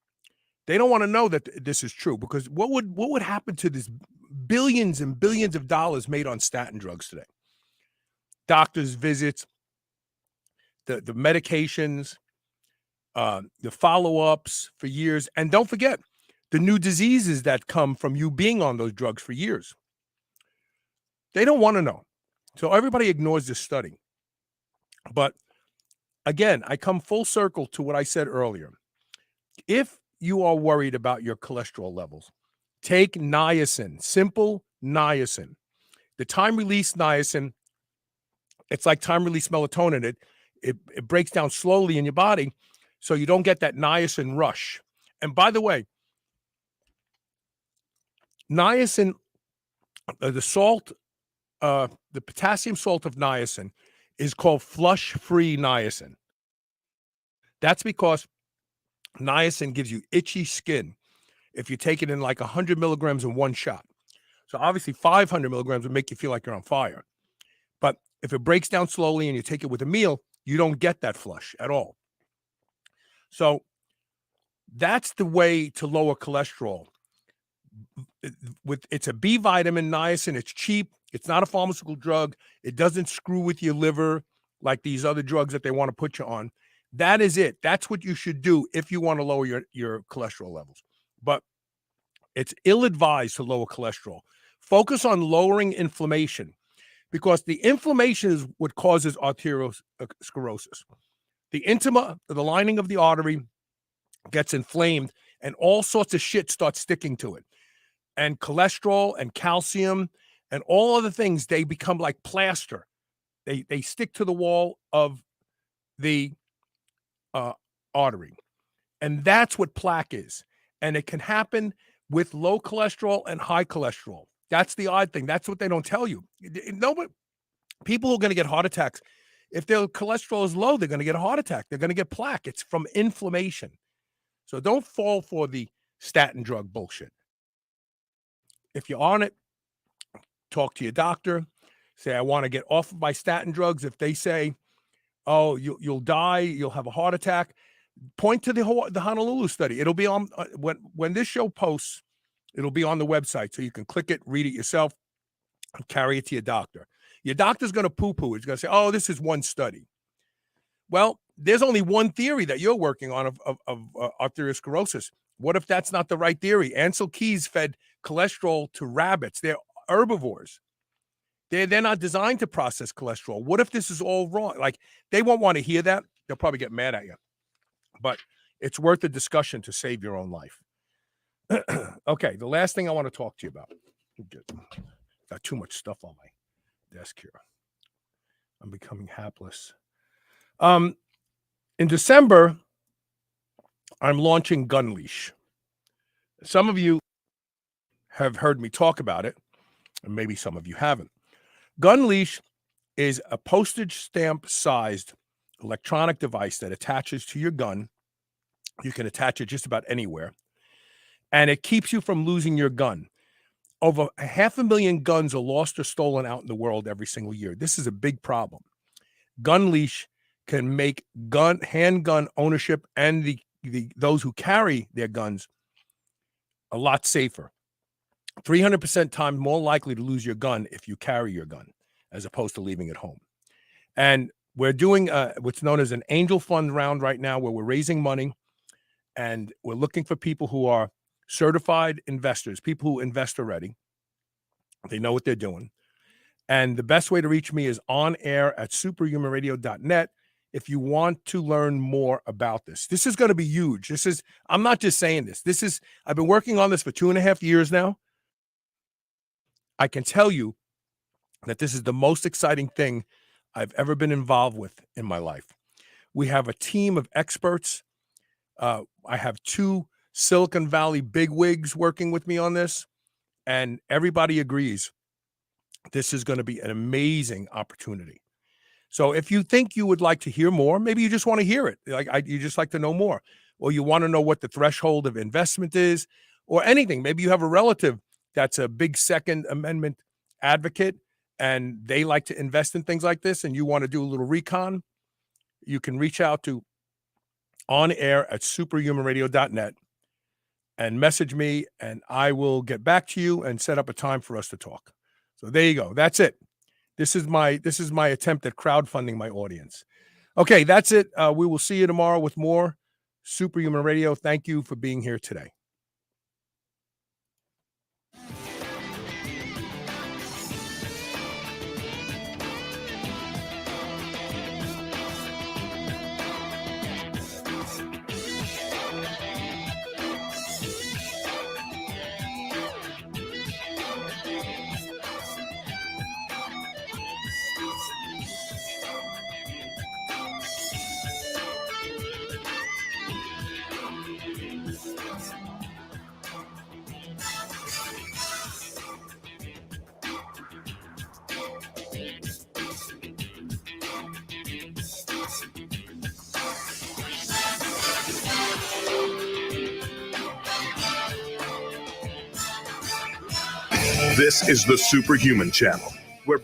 They don't want to know that this is true, because what would happen to this billions and billions of dollars made on statin drugs today? Doctors' visits, the medications, the follow-ups for years, and don't forget the new diseases that come from you being on those drugs for years. They don't want to know. So everybody ignores this study. But again, I come full circle to what I said earlier. If you are worried about your cholesterol levels, take niacin, simple niacin. The time-release niacin, it's like time-release melatonin. It breaks down slowly in your body, so you don't get that niacin rush. And by the way, niacin, the salt, the potassium salt of niacin is called flush-free niacin. That's because niacin gives you itchy skin if you take it in like 100 milligrams in one shot. So obviously 500 milligrams would make you feel like you're on fire. But if it breaks down slowly and you take it with a meal, you don't get that flush at all. So that's the way to lower cholesterol. It's a B vitamin, niacin. It's cheap. It's not a pharmaceutical drug. It doesn't screw with your liver like these other drugs that they want to put you on. That is it. That's what you should do if you want to lower your cholesterol levels. But it's ill-advised to lower cholesterol. Focus on lowering inflammation, because the inflammation is what causes arteriosclerosis. The intima, the lining of the artery, gets inflamed, and all sorts of shit starts sticking to it. And cholesterol and calcium and all other things, they become like plaster. They stick to the wall of the artery. And that's what plaque is. And it can happen with low cholesterol and high cholesterol. That's the odd thing. That's what they don't tell you. People who are going to get heart attacks, if their cholesterol is low, they're going to get a heart attack. They're going to get plaque. It's from inflammation. So don't fall for the statin drug bullshit. If you're on it, talk to your doctor. Say, I want to get off of my statin drugs. If they say, oh, you'll die, you'll have a heart attack, point to the Honolulu study. It'll be on when this show posts. It'll be on the website, so you can click it, read it yourself, and carry it to your doctor. Your doctor's going to poo-poo. He's going to say, oh, this is one study. Well, there's only one theory that you're working on of arteriosclerosis. What if that's not the right theory? Ansel Keys fed cholesterol to rabbits. They're herbivores. They're not designed to process cholesterol. What if this is all wrong? Like, they won't want to hear that. They'll probably get mad at you. But it's worth the discussion to save your own life. Okay, the last thing I want to talk to you about. Got too much stuff on my desk here. I'm becoming hapless. In December, I'm launching Gun Leash. Some of you have heard me talk about it, and maybe some of you haven't. Gun Leash is a postage stamp sized electronic device that attaches to your gun. You can attach it just about anywhere, and it keeps you from losing your gun. Over 500,000 guns are lost or stolen out in the world every single year. This is a big problem. Gun Leash can make handgun ownership and those who carry their guns a lot safer. 300% time more likely to lose your gun if you carry your gun as opposed to leaving it home. And we're doing what's known as an angel fund round right now, where we're raising money and we're looking for people who are certified investors, people who invest already. They know what they're doing. And the best way to reach me is on air at superhumanradio.net if you want to learn more about this. This is going to be huge. I'm not just saying this. I've been working on this for 2.5 years now. I can tell you that this is the most exciting thing I've ever been involved with in my life. We have a team of experts. I have 2 Silicon Valley bigwigs working with me on this, and everybody agrees this is going to be an amazing opportunity. So if you think you would like to hear more, maybe you just want to hear it. You just like to know more, or you want to know what the threshold of investment is, or anything. Maybe you have a relative that's a big Second Amendment advocate and they like to invest in things like this, and you want to do a little recon. You can reach out to on air at superhumanradio.net and message me, and I will get back to you and set up a time for us to talk. So there you go. That's it. This is my attempt at crowdfunding my audience. Okay, that's it. We will see you tomorrow with more Superhuman Radio. Thank you for being here today. This is the Superhuman Channel, where